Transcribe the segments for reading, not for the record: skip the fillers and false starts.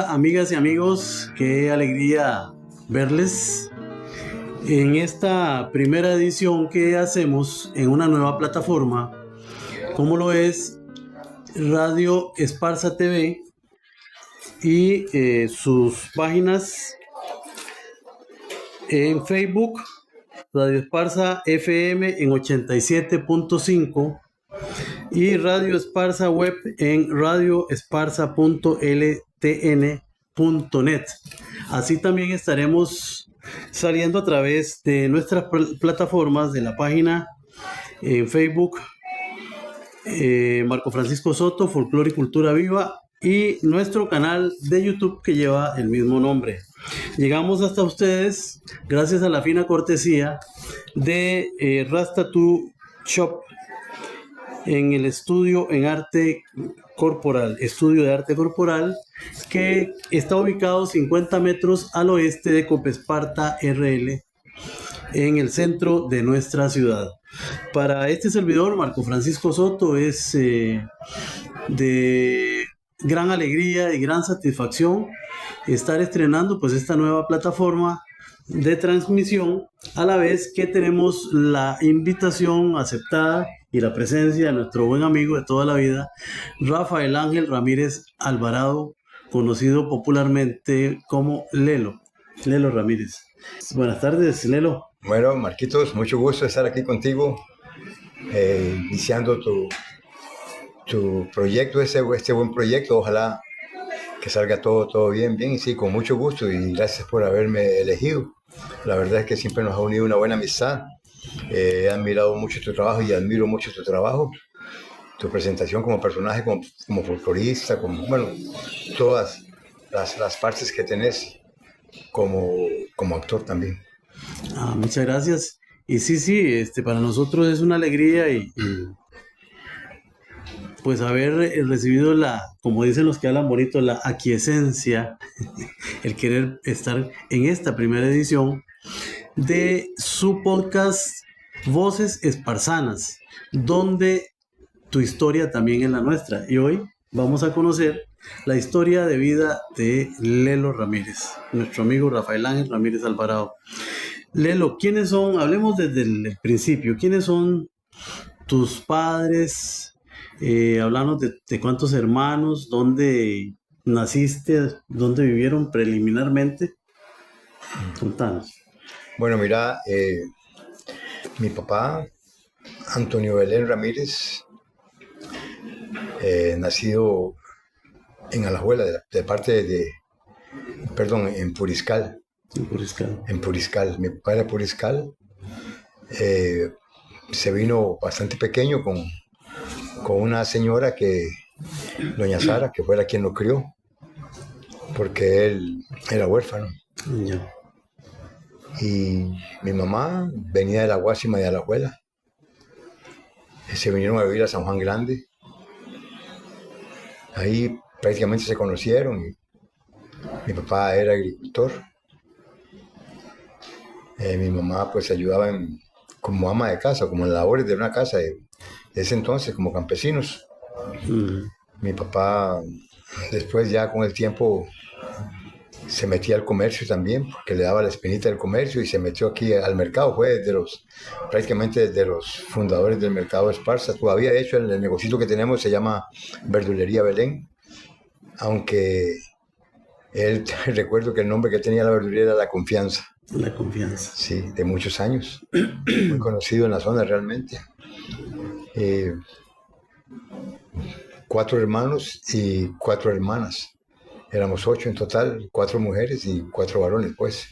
Hola amigas y amigos, qué alegría verles en esta primera edición que hacemos en una nueva plataforma, como lo es Radio Esparza TV y sus páginas en Facebook, Radio Esparza FM en 87.5 y Radio Esparza Web en radioesparza.ltn.net. Así también estaremos saliendo a través de nuestras plataformas de la página en Facebook, Marco Francisco Soto, Folclore y Cultura Viva, y nuestro canal de YouTube que lleva el mismo nombre. Llegamos hasta ustedes gracias a la fina cortesía de Rasta Tattoo Shop en el estudio de arte corporal, que está ubicado 50 metros al oeste de Copesparta RL, en el centro de nuestra ciudad. Para este servidor, Marco Francisco Soto, es de gran alegría y gran satisfacción estar estrenando pues esta nueva plataforma de transmisión, a la vez que tenemos la invitación aceptada y la presencia de nuestro buen amigo de toda la vida, Rafael Ángel Ramírez Alvarado, conocido popularmente como Lelo Ramírez. Buenas tardes, Lelo. Bueno, Marquitos, mucho gusto estar aquí contigo, iniciando tu proyecto, este buen proyecto. Ojalá que salga todo bien, y sí, con mucho gusto, y gracias por haberme elegido. La verdad es que siempre nos ha unido una buena amistad. He admirado mucho tu trabajo y admiro mucho tu trabajo, tu presentación como personaje, como folclorista, bueno, todas las partes que tenés como actor también. Muchas gracias. Y sí, para nosotros es una alegría y pues haber recibido como dicen los que hablan bonito, la aquiescencia, el querer estar en esta primera edición de su podcast Voces Esparzanas, donde tu historia también es la nuestra. Y hoy vamos a conocer la historia de vida de Lelo Ramírez, nuestro amigo Rafael Ángel Ramírez Alvarado. Lelo, ¿quiénes son? Hablemos desde el principio. ¿Quiénes son tus padres? Háblanos de cuántos hermanos, dónde naciste, dónde vivieron preliminarmente. Contanos. Bueno, mira, mi papá, Antonio Belén Ramírez, nacido en Alajuela, en Puriscal. En Puriscal. Mi papá era Puriscal. Se vino bastante pequeño con una señora doña Sara, que fue la quien lo crió, porque él era huérfano. Ya. Y mi mamá venía de la Guásima de Alajuela. Se vinieron a vivir a San Juan Grande. Ahí prácticamente se conocieron. Y mi papá era agricultor. Mi mamá pues ayudaba como ama de casa, como en labores de una casa de ese entonces, como campesinos. Mi papá después, ya con el tiempo, se metía al comercio también, porque le daba la espinita del comercio, y se metió aquí al mercado. Fue prácticamente desde los fundadores del mercado Esparza. Todavía, de hecho, el negocito que tenemos se llama Verdulería Belén, aunque recuerdo que el nombre que tenía la verdulería era La Confianza. La Confianza. Sí, de muchos años. Muy conocido en la zona realmente. 4 hermanos y 4 hermanas. Éramos 8 en total, 4 mujeres y 4 varones, pues.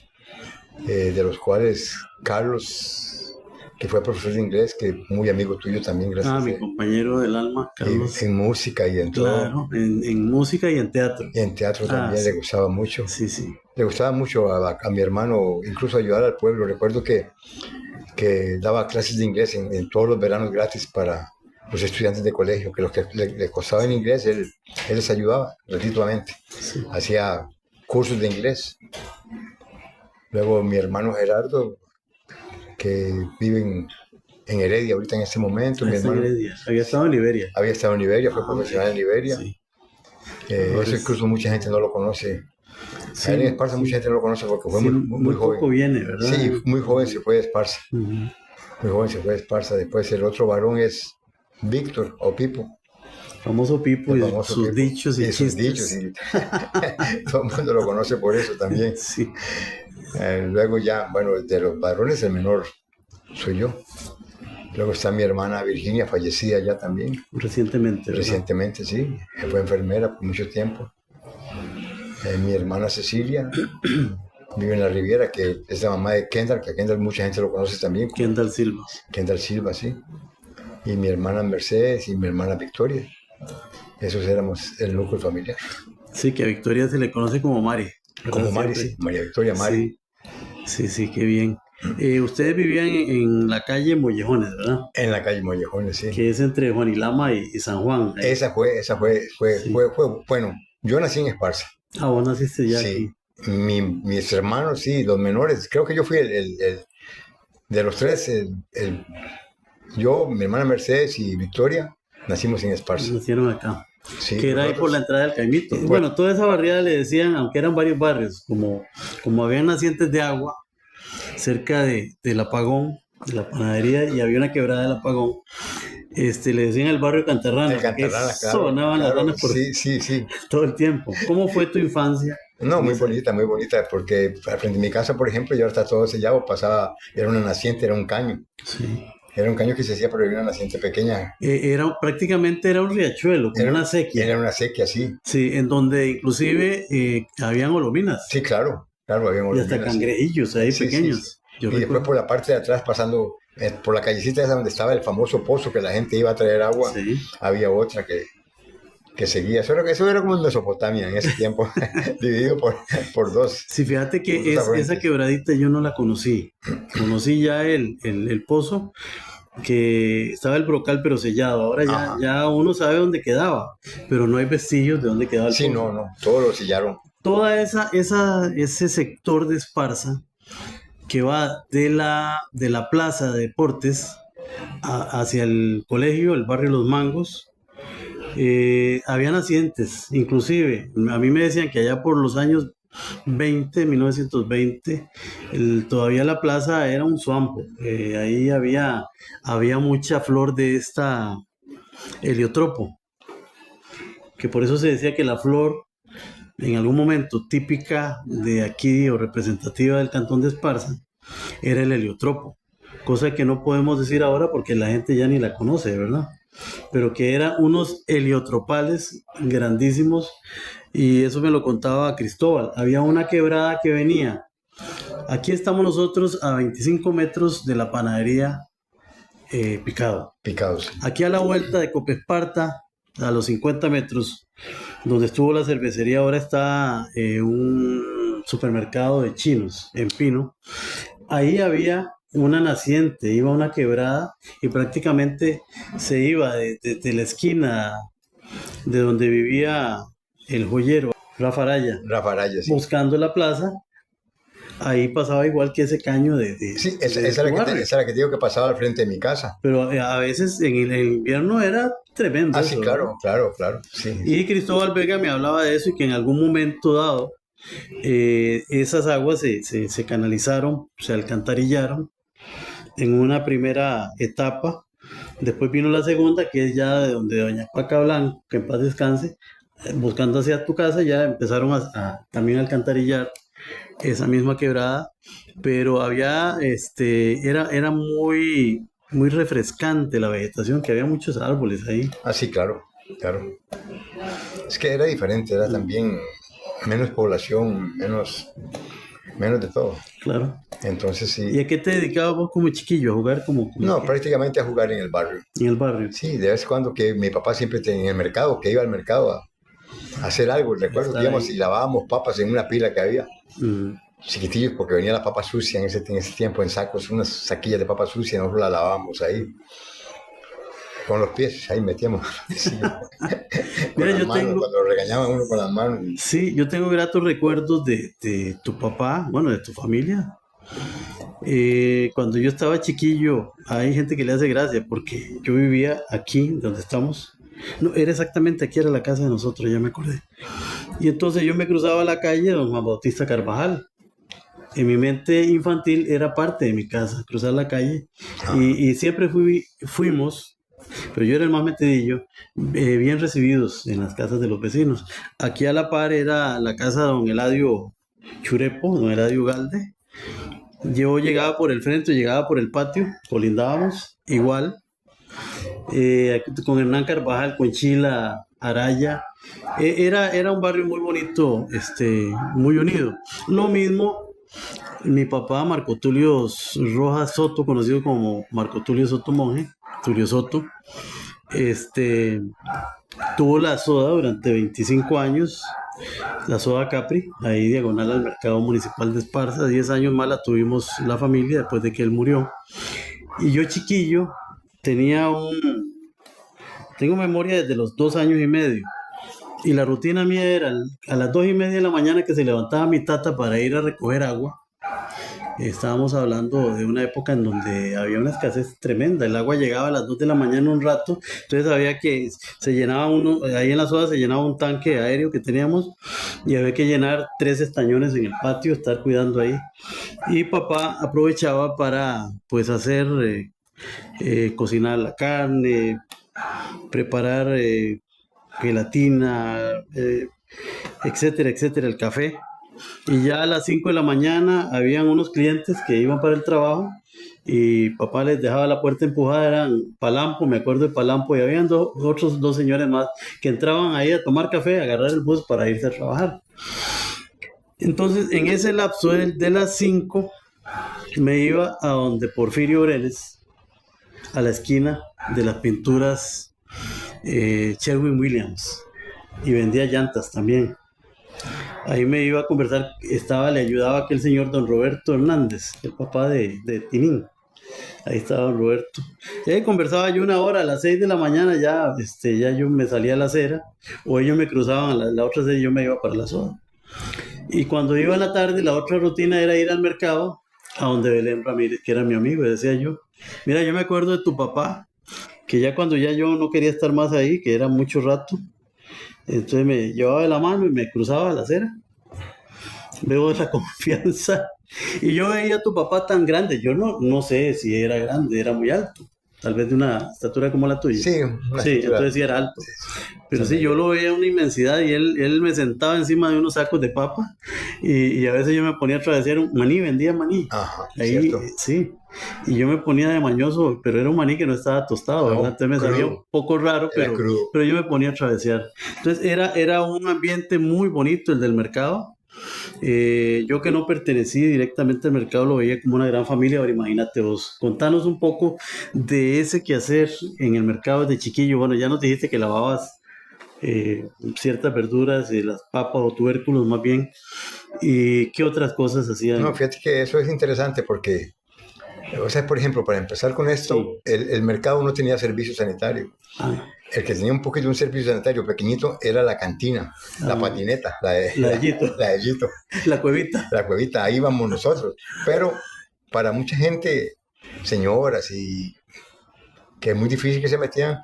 De los cuales Carlos, que fue profesor de inglés, que muy amigo tuyo también, gracias. Mi compañero del alma, Carlos. En música y en claro, todo. En música y en teatro. Y en teatro también sí. Le gustaba mucho. Sí. Le gustaba mucho a mi hermano, incluso ayudar al pueblo. Recuerdo que daba clases de inglés en todos los veranos gratis para los estudiantes de colegio, que los que le costaba en inglés, él les ayudaba gratuitamente. Sí. Hacía cursos de inglés. Luego mi hermano Gerardo, que vive en Heredia ahorita en este momento. Mi hermano Heredia. Había estado en Liberia. Fue profesional en Liberia. Sí. Eso incluso mucha gente no lo conoce. Sí, Ahí en Esparza sí. mucha gente no lo conoce porque fue Sí, muy poco joven. viene, ¿verdad? Sí, muy joven se fue de Esparza. Ujú. Muy joven se fue de Esparza. Después el otro varón es Víctor o Pipo, Famoso Pipo el y famoso sus Pipo. dichos y Y sus dichos. chistes. Y todo el mundo lo conoce por eso también. Sí, Luego ya, bueno, de los varones el menor soy yo. Luego está mi hermana Virginia, fallecida ya también, recientemente, ¿verdad? recientemente, sí. Fue enfermera por mucho tiempo. Mi hermana Cecilia vive en la Riviera, que es la mamá de Kendall, que a Kendall mucha gente lo conoce también, como Kendall Silva. Kendall Silva, sí. Y mi hermana Mercedes y mi hermana Victoria. Esos éramos el núcleo familiar. Sí, que a Victoria se le conoce como Mari, ¿verdad? Como Mari, Siempre. sí, María Victoria Mari. Sí, sí, qué bien. Ustedes vivían en la calle Mollejones, ¿verdad? En la calle Mollejones, sí. Que es entre Juan y Lama y San Juan. Ahí. Esa fue, Sí. bueno, yo nací en Esparza. Ah, vos naciste ya Sí, aquí. mis hermanos, sí, los menores. Creo que yo fui de los tres, yo, mi hermana Mercedes y Victoria, nacimos en Esparza. Nacieron acá. Sí, Que era ahí por la entrada del Caimito. Bueno, toda esa barriada le decían, aunque eran varios barrios, como habían nacientes de agua cerca del apagón, de la panadería, y había una quebrada del apagón, le decían el barrio Cantarrana, el Cantarrana, porque claro, sonaban las claro, ranas por sí. todo el tiempo. ¿Cómo fue tu infancia? No, muy bonita, porque al frente de mi casa, por ejemplo, ya está todo sellado, era una naciente, era un caño. Sí. Era un caño que se hacía, pero era una naciente pequeña. Prácticamente era un riachuelo, como una sequía. Era una sequía, sí. Sí, en donde inclusive habían olominas. Sí, claro, había Y hasta cangrejillos ahí pequeños. Y después por la parte de atrás, pasando por la callecita esa donde estaba el famoso pozo que la gente iba a traer agua, había otra que seguía. Eso era como en Mesopotamia en ese tiempo, dividido por dos. Sí, fíjate que esa quebradita yo no la conocí. Conocí ya el pozo, que estaba el brocal pero sellado. Ahora ya uno sabe dónde quedaba, pero no hay vestigios de dónde quedaba el pozo. Sí, no, todo lo sellaron. Toda ese sector de Esparza que va de la plaza de deportes hacia el colegio, el barrio Los Mangos, había nacientes, inclusive a mí me decían que allá por los años 1920, todavía la plaza era un swampo. Ahí había mucha flor de esta heliotropo, que por eso se decía que la flor en algún momento típica de aquí o representativa del cantón de Esparza era el heliotropo, cosa que no podemos decir ahora porque la gente ya ni la conoce, ¿verdad? Pero que eran unos heliotropales grandísimos, y eso me lo contaba Cristóbal. Había una quebrada que venía. Aquí estamos nosotros a 25 metros de la panadería Picado. Picados. Aquí a la vuelta de Copesparta, a los 50 metros, donde estuvo la cervecería, ahora está un supermercado de chinos en Pino. Ahí había una naciente, iba una quebrada y prácticamente se iba de la esquina de donde vivía el joyero Rafa Araya, sí. buscando la plaza. Ahí pasaba igual que ese caño sí, esa es la que te digo que pasaba al frente de mi casa. Pero a veces en el invierno era tremendo. Sí, claro. Sí. Y Cristóbal Vega me hablaba de eso, y que en algún momento dado esas aguas se canalizaron, se alcantarillaron en una primera etapa. Después vino la segunda, que es ya de donde doña Paca Blanco, que en paz descanse, buscando hacia tu casa, ya empezaron a también alcantarillar esa misma quebrada, pero había, era muy, muy refrescante la vegetación, que había muchos árboles ahí. Sí, claro. Es que era diferente, era también menos población, menos de todo. Claro. Entonces sí. ¿Y a qué te dedicabas vos como chiquillo? ¿A jugar como No, prácticamente a jugar en el barrio. ¿En el barrio? Sí, de vez en cuando, que mi papá siempre tenía en el mercado, que iba al mercado a hacer algo. Recuerdo que íbamos y lavábamos papas en una pila que había. Chiquitillos, porque venía la papa sucia en ese tiempo en sacos, unas saquillas de papa sucia, nosotros la lavábamos ahí. Con los pies, ahí metíamos. Mira, cuando regañaban uno con las manos. Sí, yo tengo gratos recuerdos de tu papá, bueno, de tu familia. Cuando yo estaba chiquillo, hay gente que le hace gracia, porque yo vivía aquí, donde estamos, No, era exactamente aquí, era la casa de nosotros, ya me acordé. Y entonces yo me cruzaba la calle Don Juan Bautista Carvajal. En mi mente infantil era parte de mi casa, cruzar la calle. Y siempre fuimos, pero yo era el más metidillo, bien recibidos en las casas de los vecinos. Aquí a la par era la casa de don Eladio Churepo, don Eladio Galde. Yo llegaba por el frente, llegaba por el patio, colindábamos igual, con Hernán Carvajal, con Chila, Araya. Era un barrio muy bonito, muy unido. Lo mismo mi papá, Marco Tulio Rojas Soto, conocido como Marco Tulio Soto Monje, Tulio Soto, este, tuvo la soda durante 25 años, la soda Capri, ahí diagonal al mercado municipal de Esparza. 10 años más la tuvimos la familia después de que él murió. Y yo chiquillo tenía tengo memoria desde los 2 años y medio. Y la rutina mía era a las 2:30 de la mañana que se levantaba mi tata para ir a recoger agua. Estábamos hablando de una época en donde había una escasez tremenda. El agua llegaba a las 2 de la mañana un rato, entonces había que, se llenaba ahí en la soda se llenaba un tanque aéreo que teníamos y había que llenar 3 estañones en el patio, estar cuidando ahí. Y papá aprovechaba para, pues, hacer, cocinar la carne, preparar gelatina, etcétera, etcétera, el café. Y ya a las 5 de la mañana habían unos clientes que iban para el trabajo y papá les dejaba la puerta empujada, eran Palampo, me acuerdo de Palampo, y habían otros 2 señores más que entraban ahí a tomar café, a agarrar el bus para irse a trabajar. Entonces, en ese lapso de las 5 me iba a donde Porfirio Brenes, a la esquina de las pinturas Sherwin Williams, y vendía llantas también. Ahí me iba a conversar, le ayudaba aquel señor don Roberto Hernández, el papá de Tinín. Ahí estaba don Roberto. Y ahí conversaba yo una hora, a las 6 de la mañana ya yo me salía a la acera, o ellos me cruzaban a la otra acera y yo me iba para la zona. Y cuando iba a la tarde, la otra rutina era ir al mercado, a donde Belén Ramírez, que era mi amigo, y decía yo, mira, yo me acuerdo de tu papá, que ya cuando ya yo no quería estar más ahí, que era mucho rato, entonces me llevaba de la mano y me cruzaba a la acera. Veo esa confianza. Y yo veía a tu papá tan grande. Yo no sé si era grande, era muy alto. Tal vez de una estatura como la tuya. Sí, sí, entonces sí era alto. Pero sí, yo lo veía una inmensidad y él me sentaba encima de unos sacos de papa y a veces yo me ponía a travesear un maní, vendía maní. Ajá, ahí, cierto. sí. Y yo me ponía de mañoso, pero era un maní que no estaba tostado, ¿verdad? Entonces me sabía un poco raro, pero yo me ponía a travesear. Entonces era un ambiente muy bonito el del mercado. Yo que no pertenecí directamente al mercado lo veía como una gran familia. Ahora imagínate vos, contanos un poco de ese quehacer en el mercado de chiquillo. Bueno, ya nos dijiste que lavabas ciertas verduras, las papas o tubérculos más bien, y qué otras cosas hacían. No, fíjate que eso es interesante porque, o sea, por ejemplo, para empezar con esto, Sí. el mercado no tenía servicio sanitario. El que tenía un poquito un servicio sanitario pequeñito era la cantina, la patineta, la de Yito. La de Yito. La cuevita. La cuevita, ahí íbamos nosotros. Pero para mucha gente, señoras, y que es muy difícil que se metían,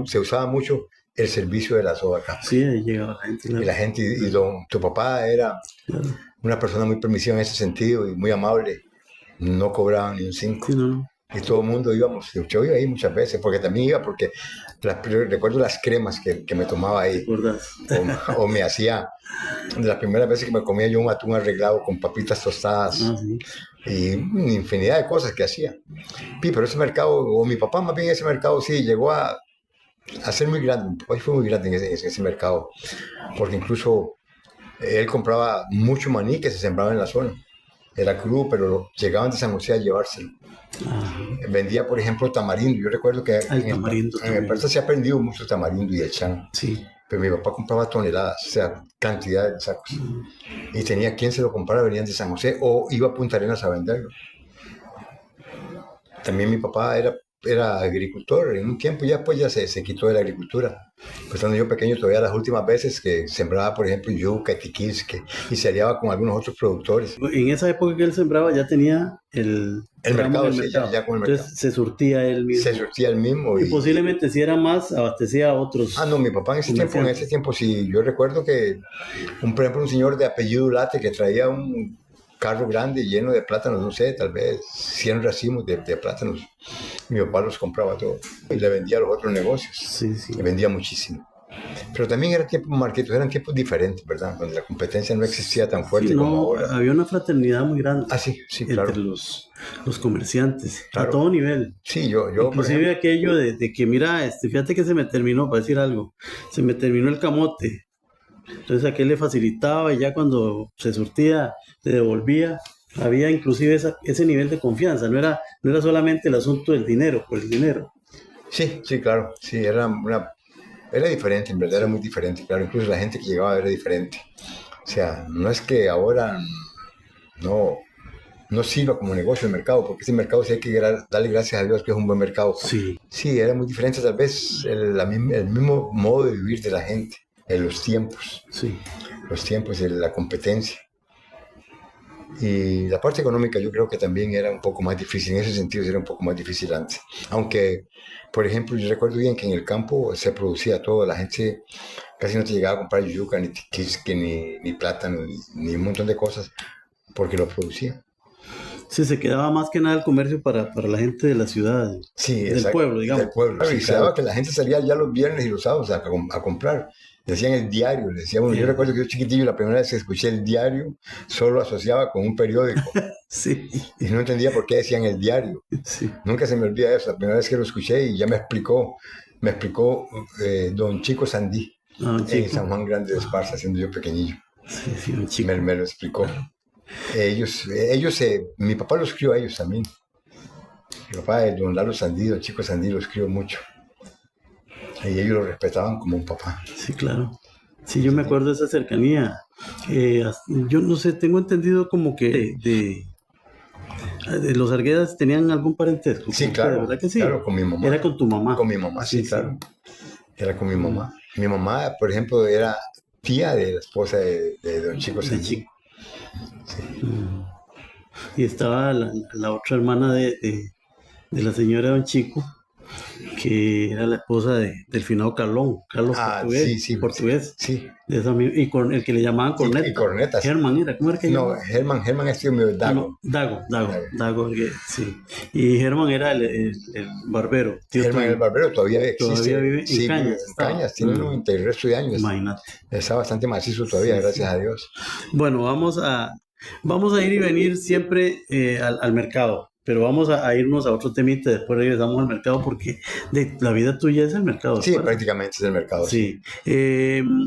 se usaba mucho el servicio de la soda acá. Sí, ahí llegaba la gente. Claro. Y la gente, tu papá era una persona muy permisiva en ese sentido y muy amable. No cobraban ni un 5. Sí, no. Y todo el mundo íbamos. Yo iba ahí muchas veces, porque también iba porque recuerdo las cremas que me tomaba ahí. O me hacía, de las primeras veces que me comía yo un atún arreglado con papitas tostadas. Sí. Y una infinidad de cosas que hacía. Pero ese mercado, o mi papá más bien ese mercado, sí, llegó a ser muy grande. Hoy fue muy grande en ese mercado. Porque incluso él compraba mucho maní que se sembraba en la zona. Era crudo, pero llegaban de San José a llevárselo. Vendía, por ejemplo, tamarindo. Yo recuerdo que en Esparza se ha aprendido mucho tamarindo y el chan. Sí. Pero mi papá compraba toneladas, o sea, cantidad de sacos. Y tenía quien se lo comprara, venían de San José o iba a Punta Arenas a venderlo. También mi papá era era agricultor en un tiempo, ya pues ya se quitó de la agricultura. Pues cuando yo pequeño todavía las últimas veces que sembraba, por ejemplo, yuca, tiquisque, y se aliaba con algunos otros productores. En esa época que él sembraba ya tenía el mercado, sí, ya con el mercado. Entonces se surtía él mismo. Se surtía él mismo. Y posiblemente si era más, abastecía a otros. No, mi papá en ese tiempo sí, yo recuerdo que, por ejemplo, un señor de apellido Late que traía un carro grande lleno de plátanos, no sé, tal vez 100 racimos de plátanos. Mi papá los compraba todos y le vendía a los otros negocios. Sí. Le vendía muchísimo. Pero también eran tiempos diferentes, ¿verdad? Donde la competencia no existía tan fuerte como ahora. Había una fraternidad muy grande. Sí, claro. Entre los comerciantes, claro. A todo nivel. Sí, yo inclusive aquello de que, mira, fíjate que se me terminó, para decir algo, se me terminó el camote. Entonces aquel le facilitaba y ya cuando se surtía, le devolvía. Había inclusive ese nivel de confianza, no era solamente el asunto del dinero, por el dinero. Sí, claro, sí, era diferente, en verdad era muy diferente, claro, incluso la gente que llegaba era diferente. O sea, no es que ahora no sirva como negocio el mercado, porque ese mercado sí hay que darle gracias a Dios que es un buen mercado. Sí, era muy diferente tal vez el mismo modo de vivir de la gente, en los tiempos. Sí. Los tiempos de la competencia. Y la parte económica yo creo que también era un poco más difícil, en ese sentido era un poco más difícil antes. Aunque, por ejemplo, yo recuerdo bien que en el campo se producía todo, la gente casi no te llegaba a comprar yuca, ni tiquisque, ni plátano, ni un montón de cosas, porque lo producían. Sí, se quedaba más que nada el comercio para la gente de la ciudad, del pueblo, digamos. Del pueblo, y se daba que la gente salía ya los viernes y los sábados a comprar. Decían el diario, yo recuerdo que yo chiquitillo la primera vez que escuché el diario solo asociaba con un periódico. Sí. Y no entendía por qué decían el diario. Sí. Nunca se me olvida eso, la primera vez que lo escuché y ya me explicó don Chico Sandí, en San Juan Grande de Esparza, siendo yo pequeñillo. Sí, don Chico. Me lo explicó. Mi papá los crió a ellos también. Mi papá, don Lalo Sandí, don Chico Sandí, los crió mucho. Y ellos lo respetaban como un papá. Sí, claro. Sí, yo me acuerdo de esa cercanía. Yo no sé, tengo entendido como que de los Arguedas tenían algún parentesco. Sí, claro. ¿Verdad que sí? Claro, con mi mamá. Era con tu mamá. Con mi mamá, sí, claro. Era con mi mamá. Mi mamá, por ejemplo, era tía de la esposa de don Chico Sandí. Chico. Sí. Y estaba la otra hermana de la señora don Chico, que era la esposa del finado Carlos portugués. Sí. De esa, y con el que le llamaban Corneta. Y Corneta. Germán era, ¿cómo era que llamaba? Germán es tío mío, Dago. Dago, sí. Y Germán era el barbero. Germán el barbero todavía existe. Todavía vive en Cañas. En Cañas, tiene 90 y el resto de años. Imagínate. Está bastante macizo todavía, gracias a Dios. Bueno, vamos a ir y venir siempre al mercado. Pero vamos a irnos a otro temita, después regresamos al mercado porque la vida tuya es el mercado. Sí, prácticamente es el mercado. Sí.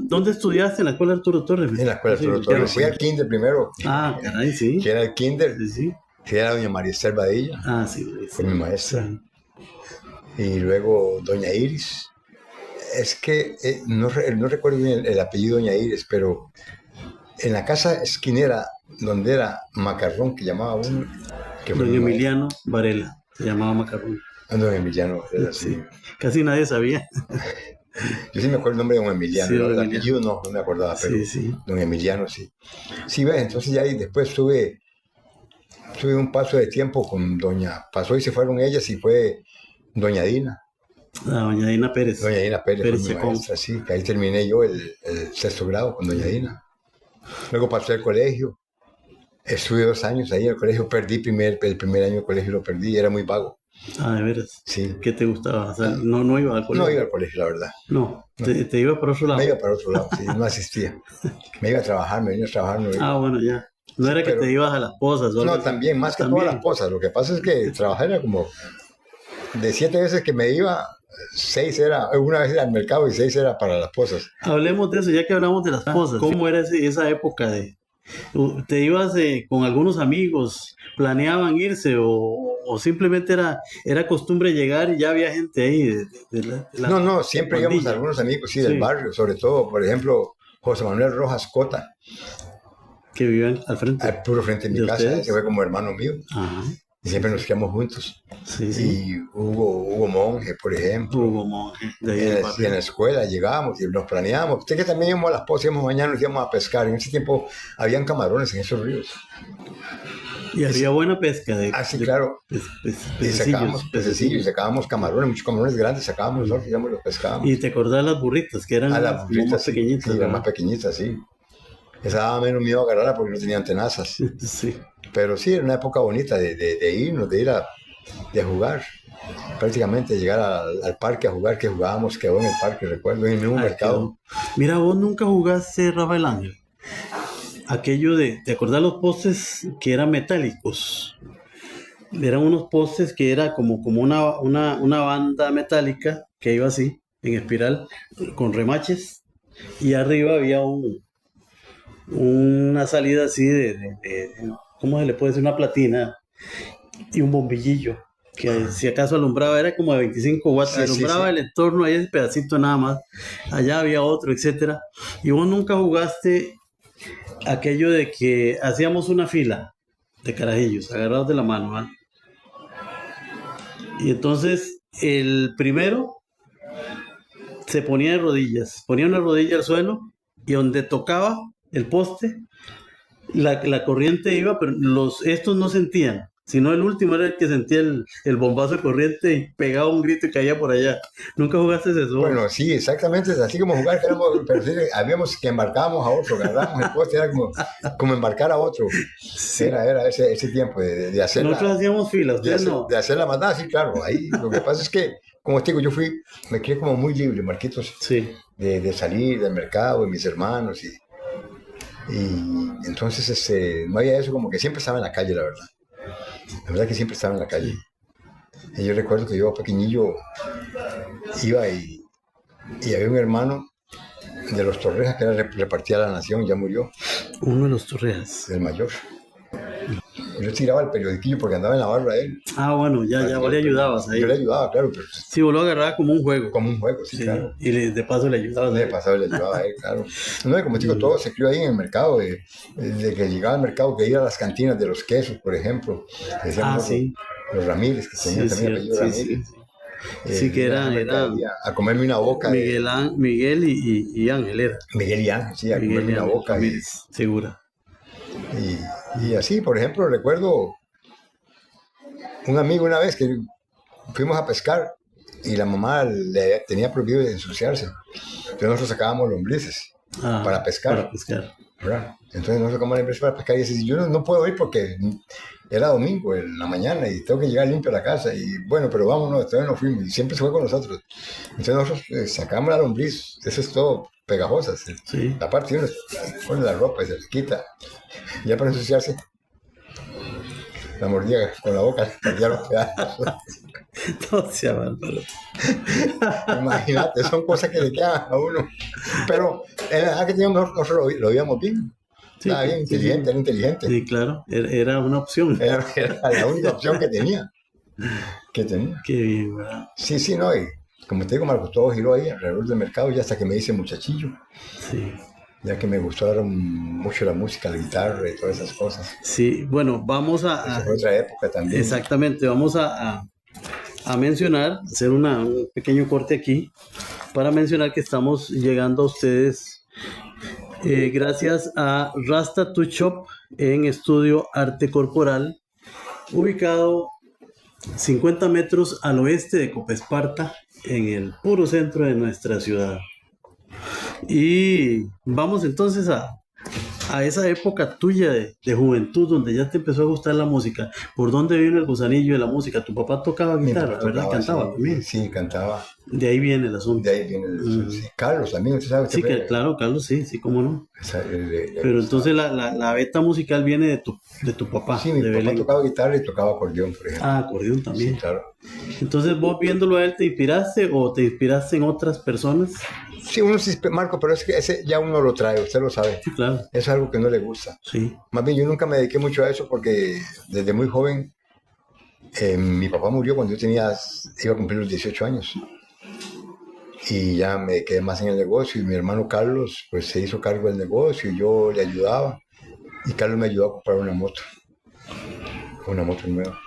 ¿Dónde estudiaste? ¿En la escuela Arturo Torres? En la escuela Arturo Torres. Fui al kinder primero. Caray, sí. Que era el kinder. Sí. Que era doña María Esther Badilla. Sí. Fue mi maestra. Sí. Y luego doña Iris. Es que no recuerdo bien el apellido doña Iris, pero en la casa esquinera donde era Macarrón, que llamaba uno. Don Emiliano Varela, se llamaba Macarrón. Don Emiliano Varela, sí. Casi nadie sabía. Yo sí me acuerdo el nombre de don Emiliano, sí, el apellido no me acordaba, pero sí. Don Emiliano sí. Sí, ves, entonces ya ahí después tuve un paso de tiempo con pasó y se fueron ellas y fue doña Dina. Doña Dina Pérez. Doña Dina Pérez fue mi maestra, sí, que ahí terminé yo el sexto grado con doña Dina. Luego pasé al colegio. Estuve 2 años ahí en el colegio, perdí el primer año de colegio, lo perdí, era muy vago. ¿De veras? Sí. ¿Qué te gustaba? O sea, no iba al colegio. No iba al colegio, la verdad. No. ¿Te iba para otro lado? Me iba para otro lado, sí, no asistía. Me iba a trabajar, me venía a trabajar. Bueno, ya. No era que te ibas a las pozas. No, también, más que todas las pozas. Lo que pasa es que trabajar era como, de 7 veces que me iba, 6 era, una vez era al mercado y 6 era para las pozas. Hablemos de eso, ya que hablamos de las pozas. ¿Cómo era esa época ¿Te ibas con algunos amigos? ¿Planeaban irse o simplemente era costumbre llegar y ya había gente ahí? No, siempre íbamos a algunos amigos, del barrio, sobre todo, por ejemplo, José Manuel Rojas Cota. Que vivían al frente. Al puro frente de mi casa, que fue como hermano mío. Ajá. y siempre nos quedamos juntos. Sí, sí. Y Hugo Monge, por ejemplo. Hugo Monge, de ahí del barrio. En la escuela llegábamos y nos planeábamos. Usted que también íbamos a las pozas, íbamos mañana, nos íbamos a pescar. En ese tiempo habían camarones en esos ríos. Y había buena pesca de, sí, claro. Y sacábamos pececillos, sacábamos camarones, muchos camarones grandes, sacábamos nosotros, íbamos y los pescábamos. Y te acordás de las burritas, que eran las burritas, más pequeñitas. Sí, eran más pequeñitas, sí. Esa daba menos miedo agarrarla porque no tenían tenazas. Sí. Pero sí, era una época bonita de irnos, de ir a jugar. Prácticamente llegar al parque a jugar, que jugábamos, quedó en el parque, recuerdo, en el mismo mercado. Mira, vos nunca jugaste Rafael Ángel. Aquello ¿te acordás los postes que eran metálicos? Eran unos postes que era como una banda metálica que iba así, en espiral, con remaches, y arriba había una salida así ¿cómo se le puede decir? Una platina y un bombillillo que si acaso alumbraba, era como de 25 watts, alumbraba el entorno, ahí ese pedacito nada más, allá había otro, etcétera. Y vos nunca jugaste aquello de que hacíamos una fila de carajillos agarrados de la mano, ¿verdad? Y entonces el primero se ponía de rodillas, ponía una rodilla al suelo y donde tocaba el poste, la corriente iba, pero estos no sentían, sino el último era el que sentía el bombazo de corriente y pegaba un grito y caía por allá. ¿Nunca jugaste eso? Bueno, sí, exactamente, es así como jugar, pero sí, habíamos que embarcábamos a otro, agarrábamos el poste, era como embarcar a otro. Sí. Era ese tiempo de hacer. Nosotros hacíamos filas, de hacer la matada, sí, claro. Ahí lo que pasa es que, como te digo, me crié como muy libre, Marquitos, sí. de salir del mercado, y mis hermanos, y entonces no había eso, como que siempre estaba en la calle, la verdad. La verdad que siempre estaba en la calle. Y yo recuerdo que yo pequeñillo iba y había un hermano de los Torrejas que era repartía a la nación, ya murió. Uno de los Torrejas. El mayor. Yo tiraba el periodiquillo porque andaba en la barra él. Ah, bueno, ya vos le ayudabas ahí. Yo le ayudaba, claro. Pero sí, vos lo agarrabas como un juego. Como un juego, sí, claro. Y de paso le ayudabas. De paso le ayudaba a él, claro. No, como digo, todo se crió ahí en el mercado, de que llegaba al mercado, que iba a las cantinas de los quesos, por ejemplo. Sí. Los Ramírez, que tenían también apellido Ramírez. Sí, que eran a comerme una boca. Miguel y Ángel era. Miguel y Ángel, sí, a comerme una boca. Ramírez, segura. Y así, por ejemplo, recuerdo un amigo una vez que fuimos a pescar y la mamá le tenía prohibido ensuciarse. Entonces nosotros sacábamos lombrices para pescar. ¿Verdad? Entonces nosotros sacábamos lombrices para pescar y dice, yo no puedo ir porque era domingo en la mañana y tengo que llegar limpio a la casa. Y bueno, pero vámonos, entonces nos fuimos y siempre se fue con nosotros. Entonces nosotros sacamos la lombriz, eso es todo pegajosa. Sí. La parte uno pone la ropa y se le quita. Y ya para ensuciarse, la mordía con la boca, mordía los pedazos. No sea bárbaro. Imagínate, son cosas que le quedan a uno. Pero en la edad que teníamos nosotros lo veíamos bien. Sí, estaba bien inteligente, era inteligente. Sí, claro, era una opción. Era la única opción que tenía. Qué bien, ¿verdad? Sí, no, y como te digo, Marcos, todo giró ahí alrededor del mercado, ya hasta que me hice muchachillo. Sí. Ya que me gustó mucho la música, la guitarra y todas esas cosas. Sí, bueno, vamos Esa fue otra época también. Exactamente, vamos a mencionar, hacer un pequeño corte aquí, para mencionar que estamos llegando a ustedes gracias a Rasta Tattoo Shop en Estudio Arte Corporal, ubicado 50 metros al oeste de Copesparta, en el puro centro de nuestra ciudad. Y vamos entonces a esa época tuya de juventud, donde ya te empezó a gustar la música. ¿Por dónde vino el gusanillo de la música? ¿Tu papá tocaba guitarra, verdad? ¿Cantaba también? Sí, cantaba. De ahí viene el asunto. De ahí viene el asunto. Sí. Carlos también, ¿usted sabe? Sí, claro, Carlos, sí, cómo no. Pero entonces la beta musical viene de tu papá. Sí, mi papá tocaba guitarra y tocaba acordeón, por ejemplo. Ah, acordeón también. Sí, claro. Entonces, ¿vos viéndolo a él te inspiraste o te inspiraste en otras personas? Sí, uno sí, Marco, pero es que ese ya uno lo trae, usted lo sabe. Sí, claro. Es algo que no le gusta. Sí. Más bien, yo nunca me dediqué mucho a eso porque desde muy joven mi papá murió cuando yo iba a cumplir los 18 años. Y ya me quedé más en el negocio y mi hermano Carlos pues se hizo cargo del negocio y yo le ayudaba. Y Carlos me ayudó a comprar una moto nueva.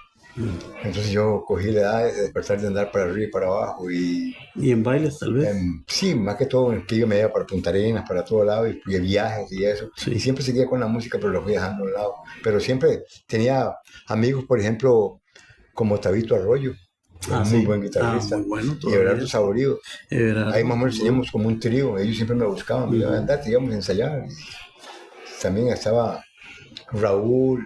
Entonces yo cogí la edad de despertar de andar para arriba y para abajo y ¿Y en bailes tal vez? sí, más que todo en Pillo me iba para Punta Arenas, para todo lado y viajes y eso. Sí. Y siempre seguía con la música, pero lo fui dejando a un lado. Pero siempre tenía amigos, por ejemplo, como Tabito Arroyo, que es un muy Sí. buen guitarrista, Muy bueno y Everardo todavía. Saborido. Everardo, Ahí más o menos muy teníamos como un trío, ellos siempre me buscaban, mira, andate, íbamos a ensayar. Y también estaba Raúl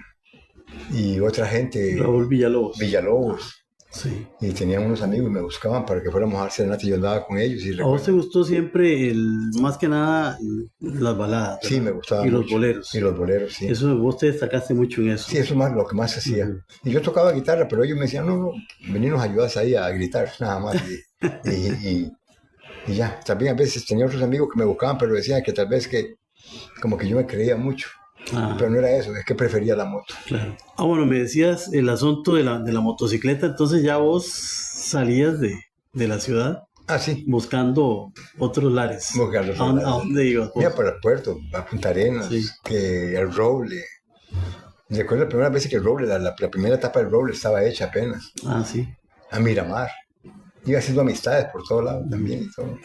y otra gente, Raúl Villalobos. Villalobos, Sí. y tenían unos amigos y me buscaban para que fuéramos a hacer serenata y yo andaba con ellos. Y ¿A vos te recuerdo, gustó siempre, más que nada, las baladas, sí, ¿verdad? me gustaba Y los mucho. boleros. Y los boleros, sí. Eso, vos te destacaste mucho en eso. Sí, eso es más lo que más hacía. Y yo tocaba guitarra, pero ellos me decían, no, no, vení nos ayudas ahí a gritar, nada más. Y ya, también a veces tenía otros amigos que me buscaban, pero decían que tal vez que como que yo me creía mucho. Pero no era eso, es que prefería la moto. Claro. Bueno, me decías el asunto de la motocicleta, entonces ya vos salías de la ciudad Ah, sí, buscando otros lares. buscar los ¿A lares. dónde ibas vos? Mira, para el puerto, a Punta Arenas, Sí. que el Roble. Recuerdo la primera vez que el Roble, la primera etapa del Roble estaba hecha apenas. Sí. A Miramar. Iba haciendo amistades por todos lados también y todo.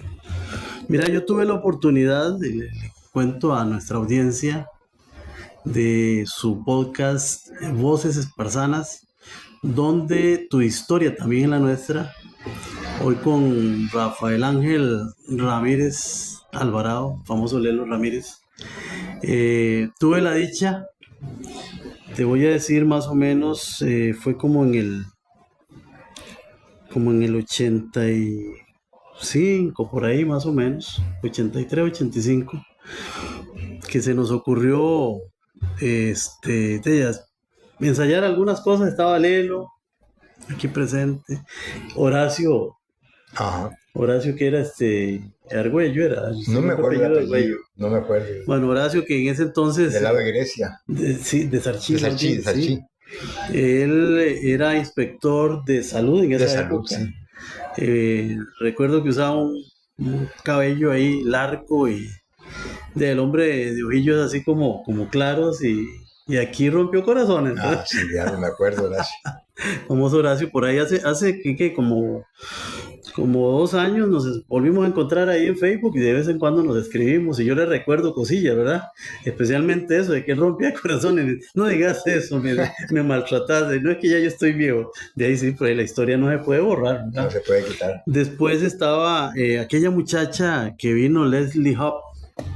Mira, yo tuve la oportunidad, le cuento a nuestra audiencia, de su podcast Voces Esparzanas, donde tu historia también es la nuestra. Hoy con Rafael Ángel Ramírez Alvarado, famoso Lelo Ramírez. Tuve la dicha, te voy a decir más o menos, fue como en el 85, por ahí más o menos, 83, 85, que se nos ocurrió ensayar algunas cosas. Estaba Lelo aquí presente, Horacio, Ajá. Horacio que era Argüello, era. No me acuerdo el apellido, no me acuerdo. Bueno, Horacio, que en ese entonces. Del lado de Grecia. Sí, de Sarchí. De Sarchí, de Sarchí. Sí. Él era inspector de salud en esa época. Sí. Recuerdo que usaba un cabello ahí largo y del hombre de ojillos así como claros y aquí rompió corazones, ¿no? Sí, ya no me acuerdo, Horacio. Famoso Horacio, por ahí hace que como 2 años nos volvimos a encontrar ahí en Facebook y de vez en cuando nos escribimos y yo le recuerdo cosillas, ¿verdad? Especialmente eso de que él rompía corazones. No digas eso, me maltrataste. No es que ya yo estoy viejo. De ahí sí, pues la historia no se puede borrar, ¿verdad? No se puede quitar. Después estaba aquella muchacha que vino, Leslie Hop,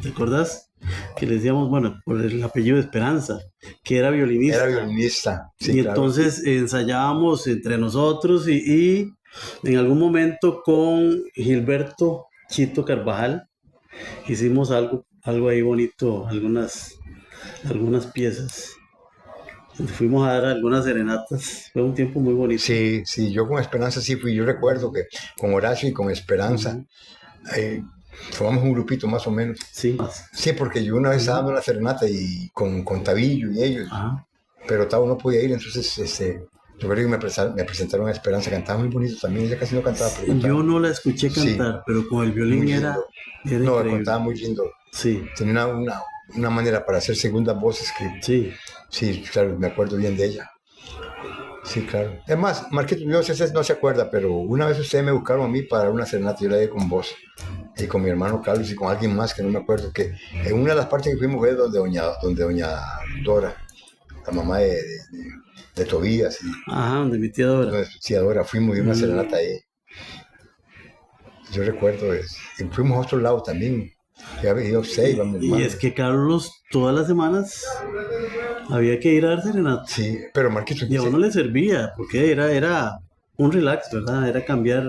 ¿te acordás? Que le decíamos, bueno, por el apellido de Esperanza, que era violinista. Era violinista, sí, y claro. Entonces ensayábamos entre nosotros y en algún momento con Gilberto Chito Carvajal hicimos algo ahí bonito, algunas piezas. Fuimos a dar algunas serenatas, fue un tiempo muy bonito. Sí, yo con Esperanza sí fui, yo recuerdo que con Horacio y con Esperanza formamos un grupito más o menos. Sí. Sí, porque yo una vez estaba dando una serenata y con Tabillo y ellos, pero Tavo no podía ir, entonces yo creo que me presentaron a Esperanza, cantaba muy bonito también, ella casi no cantaba. Pero yo no la escuché cantar, pero con el violín era no, increíble. cantaba muy lindo. Sí. Tenía una manera para hacer segundas voces que... Sí, claro, me acuerdo bien de ella. Sí, claro. Es más, Marquito, no se acuerda, pero una vez ustedes me buscaron a mí para una serenata, yo la di con vos, y con mi hermano Carlos y con alguien más que no me acuerdo, que en una de las partes que fuimos fue donde doña Dora, la mamá de Tobías. Donde mi tía Dora. Donde mi tía Dora, fuimos de una serenata ahí. Yo recuerdo, y fuimos a otro lado también. Y es que Carlos todas las semanas había que ir a dar serenata. Sí, pero Marquito... Y a uno le servía, porque era un relax, ¿verdad? Era cambiar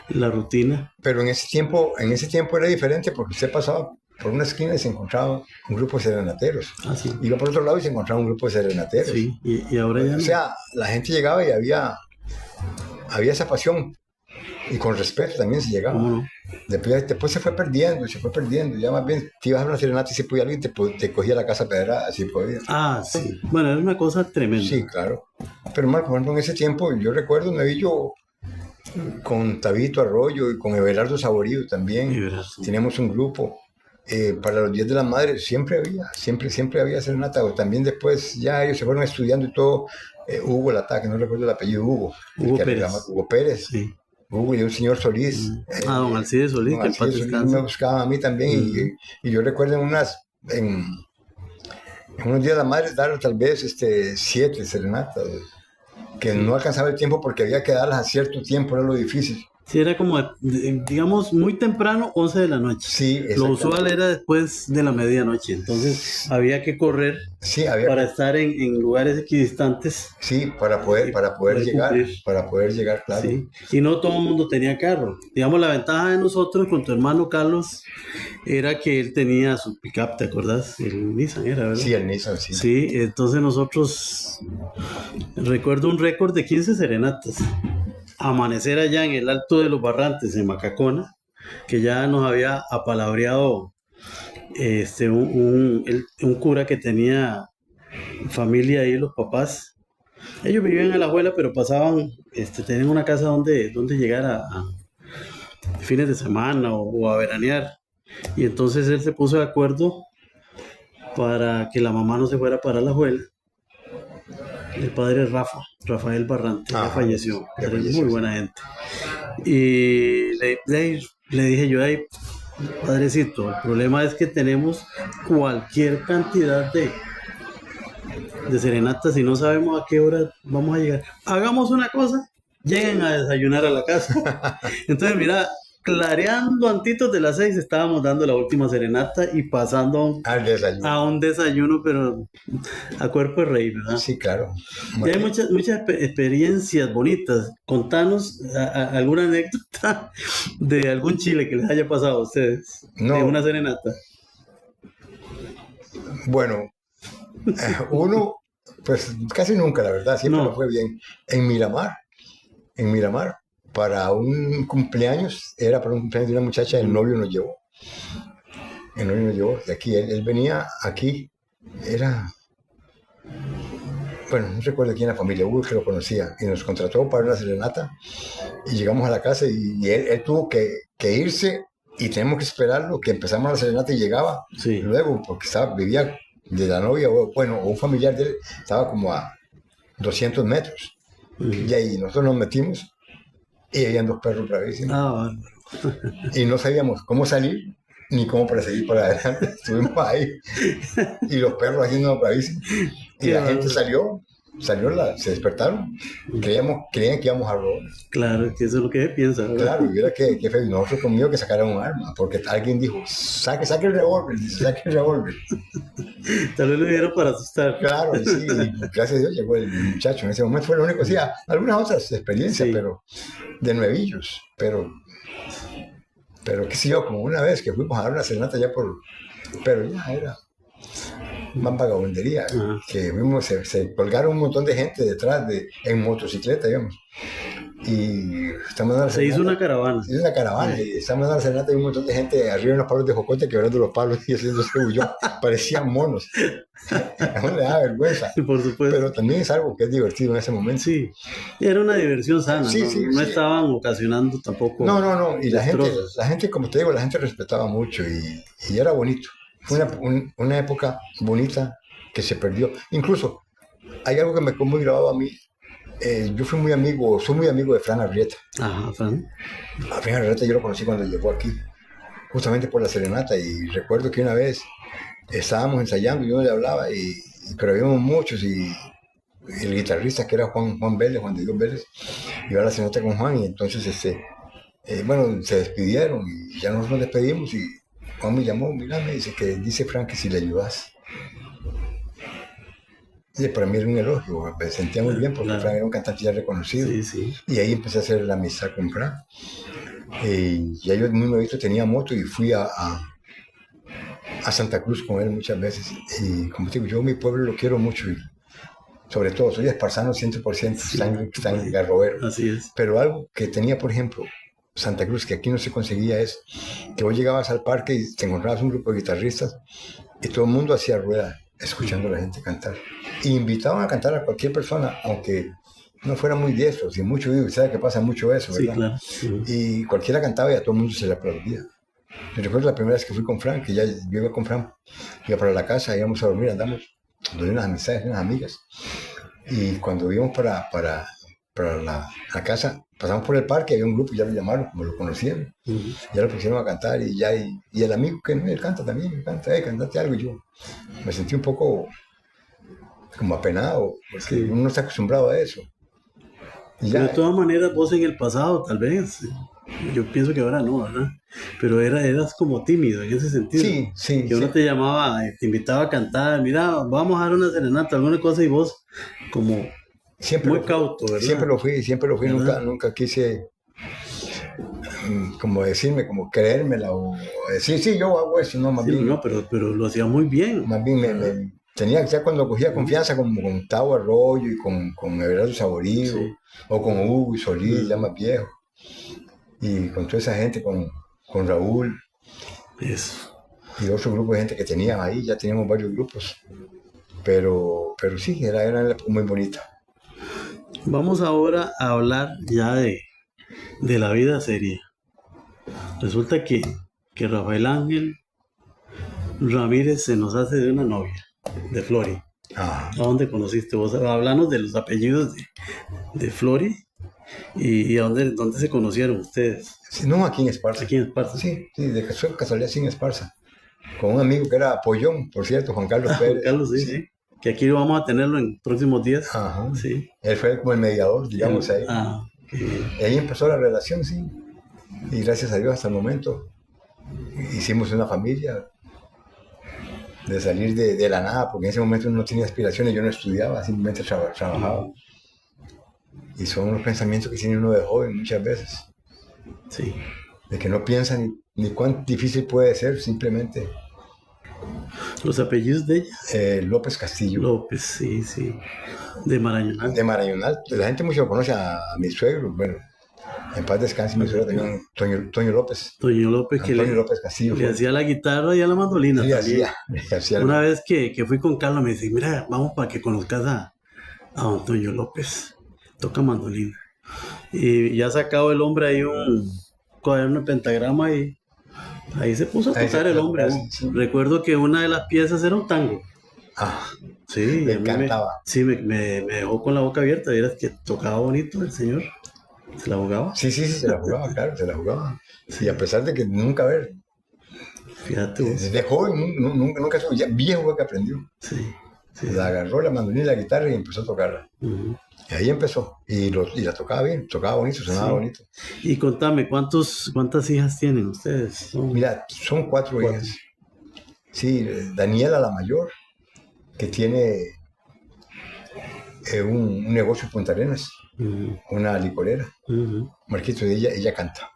la rutina. Pero en ese tiempo era diferente porque usted pasaba por una esquina y se encontraba un grupo de serenateros. Sí. Iba por otro lado y se encontraba un grupo de serenateros. Sí, y ahora ya no. O sea, la gente llegaba y había esa pasión. Y con respeto también se llegaba. ¿Cómo no? Después se fue perdiendo. Ya más bien te ibas a una serenata y si podía alguien te cogía la casa pedrada, así podía. Sí. Bueno, era una cosa tremenda. Sí, claro. Pero Marco, por ejemplo, en ese tiempo, yo recuerdo, me vi yo con Tabito Arroyo y con Everardo Saborido también. Teníamos un grupo. para los días de la madre siempre había serenata. O también después ya ellos se fueron estudiando y todo. Hugo Latá, que no recuerdo el apellido, Hugo Pérez. Hugo Pérez. Sí. Hugo y un señor Solís. Don Alcides Solís, Don que en paz Alcides Solís descanse. me buscaban a mí también. Y yo recuerdo en unos días de la madre dar tal vez 7 serenatas, que no alcanzaba el tiempo porque había que darlas a cierto tiempo, era lo difícil. Sí, era como, digamos, muy temprano, 11 de la noche. Sí, lo usual era después de la medianoche, entonces había que correr para estar en lugares equidistantes. Sí, para poder llegar, claro. Sí. Y no todo el mundo tenía carro. Digamos, la ventaja de nosotros con tu hermano Carlos era que él tenía su pick-up, ¿te acordás? El Nissan era, ¿verdad? Sí, el Nissan, sí. Sí, entonces nosotros, recuerdo un récord de 15 serenatas. Amanecer allá en el Alto de los Barrantes, en Macacona, que ya nos había apalabreado un cura que tenía familia ahí, los papás. Ellos vivían en la abuela, pero pasaban, tenían una casa donde llegar a fines de semana o a veranear. Y entonces él se puso de acuerdo para que la mamá no se fuera para la abuela. El padre Rafael Barrante, ya falleció, era muy buena gente. Y le dije yo, ay, padrecito, el problema es que tenemos cualquier cantidad de serenatas y no sabemos a qué hora vamos a llegar. Hagamos una cosa, lleguen a desayunar a la casa. Entonces, mira, clareando antitos de las 6 estábamos dando la última serenata y pasando a un desayuno, pero a cuerpo de rey, ¿verdad? Sí, claro. Y hay muchas experiencias bonitas. Contanos alguna anécdota de algún chile que les haya pasado a ustedes, de una serenata. Bueno, uno, pues casi nunca, la verdad, siempre lo fue bien. En Miramar, para un cumpleaños, era para un cumpleaños de una muchacha, el novio nos llevó. De aquí, él venía aquí, bueno, no recuerdo quién era la familia, Hugo que lo conocía, y nos contrató para una serenata, y llegamos a la casa y él tuvo que irse, y tenemos que esperarlo, que empezamos la serenata y llegaba. Sí. Luego, porque vivía de la novia, o un familiar de él, estaba como a 200 metros. Y ahí nosotros nos metimos, y habían 2 perros bravísimos. Y no sabíamos cómo salir, ni cómo seguir para adelante. Estuvimos ahí, y los perros haciendo bravísimos. Y la gente salió, se despertaron, creían que íbamos a robar. Claro, que eso es lo que piensa, ¿verdad? Claro, y era que nosotros conmigo que sacaran un arma, porque alguien dijo, saque el revólver, Tal vez lo dieron para asustar. Claro, sí, gracias a Dios llegó el muchacho. En ese momento fue lo único, sí, algunas otras experiencias, pero de nuevillos, pero qué sé yo, como una vez que fuimos a dar una serenata pero ya era más vagabundería, que vimos, se colgaron un montón de gente detrás en motocicleta, digamos, y estamos dando la serenata. Se hizo una caravana. Se hizo una caravana, y estamos dando la serenata y un montón de gente arriba en los palos de jocote, quebrando los palos y haciéndose bullón. Parecían monos. No le da vergüenza. Por supuesto. Pero también es algo que es divertido en ese momento. Sí, era una diversión sana, no estaban ocasionando tampoco. No, y la gente, como te digo, la gente respetaba mucho y era bonito. Fue una época bonita que se perdió. Incluso, hay algo que me quedó muy grabado a mí. Yo soy muy amigo de Fran Arrieta. Ajá, Fran. A Fran Arrieta yo lo conocí cuando llegó aquí, justamente por la serenata, y recuerdo que una vez estábamos ensayando y yo le hablaba, pero habíamos muchos, y el guitarrista que era Juan de Dios Vélez, iba a la serenata con Juan, y entonces se despidieron, y ya nos despedimos, y Juan me llamó, mira, me dice Fran que si le ayudas. Y para mí era un elogio, me sentía muy bien porque Fran era un cantante ya reconocido. Sí. Y ahí empecé a hacer la amistad con Fran. Y ya yo muy nuevito tenía moto y fui a Santa Cruz con él muchas veces. Y como te digo, yo mi pueblo lo quiero mucho. Y sobre todo, soy espartano 100%, sangre garroero. Así es. Pero algo que tenía, por ejemplo, Santa Cruz, que aquí no se conseguía, es que vos llegabas al parque y te encontrabas un grupo de guitarristas y todo el mundo hacía rueda escuchando a la gente cantar. Y invitaban a cantar a cualquier persona, aunque no fuera muy diestro, y mucho, ¿sabes que pasa mucho eso, verdad? Sí, claro. Y cualquiera cantaba y a todo el mundo se le aplaudía. Yo recuerdo la primera vez que fui con Frank, que ya yo iba con Frank, iba para la casa, íbamos a dormir, andamos donde unas amistades, unas amigas. Y cuando íbamos para la casa, pasamos por el parque, había un grupo, ya lo llamaron, como lo conocían, ya lo pusieron a cantar y el amigo que no, él canta también, canta, cantate algo. Y yo me sentí un poco como apenado, porque uno no está acostumbrado a eso. Y Pero de todas maneras, vos en el pasado, tal vez, yo pienso que ahora no, ¿verdad? Pero eras como tímido en ese sentido. Sí. Que uno te llamaba, te invitaba a cantar, mira, vamos a dar una serenata, alguna cosa, y vos como muy cauto, ¿verdad? Siempre lo fui, nunca quise como decirme, como creérmela o decir, sí, yo hago eso, no, más bien. No, pero lo hacía muy bien. Más bien tenía, ya cuando cogía confianza con Tavo Arroyo y con Everardo Saborido, o con Hugo y Solís, ya más viejo, y con toda esa gente, con Raúl. Eso. Y otro grupo de gente que tenía ahí, ya teníamos varios grupos, pero sí, era una época muy bonita. Vamos ahora a hablar ya de la vida seria. Resulta que Rafael Ángel Ramírez se nos hace de una novia, de Flori. ¿A dónde conociste vos? Hablanos de los apellidos de Flori y a dónde se conocieron ustedes. Sí, no, aquí en Esparza. Aquí en Esparza. Sí, de casualidad sí en Esparza. Con un amigo que era Pollón, por cierto, Juan Carlos Pérez. Juan Carlos, sí. Que aquí vamos a tenerlo en próximos días. Ajá. Sí. Él fue como el mediador, digamos, ahí. Y ahí empezó la relación, sí. Y gracias a Dios hasta el momento hicimos una familia, de salir de la nada, porque en ese momento uno no tenía aspiraciones, yo no estudiaba, simplemente trabajaba. Y son los pensamientos que tiene uno de joven muchas veces. Sí. De que no piensa ni cuán difícil puede ser, simplemente. ¿Los apellidos de ella? López Castillo. López, sí. De Marañonal. De Marañonal. La gente mucho conoce a mi suegro, bueno, en paz descanse mi suegro también, Toño López. Toño López, López Castillo. Le hacía la guitarra y a la mandolina. Sí, hacía Una vez que fui con Carlos me dice, mira, vamos para que conozcas a don Toño López. Toca mandolina. Y ya ha sacado el hombre ahí un cuaderno de pentagrama y ahí se puso a tocar el hombre. Sí. Recuerdo que una de las piezas era un tango. Sí, me encantaba. Me dejó con la boca abierta. Vieras que tocaba bonito el señor. ¿Se la jugaba? Sí, se la jugaba, claro, se la jugaba. Sí. Y a pesar de que nunca ver. Fíjate vos. Desde joven, nunca ya viejo fue que aprendió. Sí. La agarró la mandolina y la guitarra y empezó a tocarla. Y ahí empezó. Y la tocaba bien, tocaba bonito, sonaba bonito. Y contame, ¿cuántas hijas tienen ustedes? Mira, son cuatro hijas. Sí, Daniela, la mayor, que tiene un negocio en Punta Arenas, una licorera. Marquito, ella canta.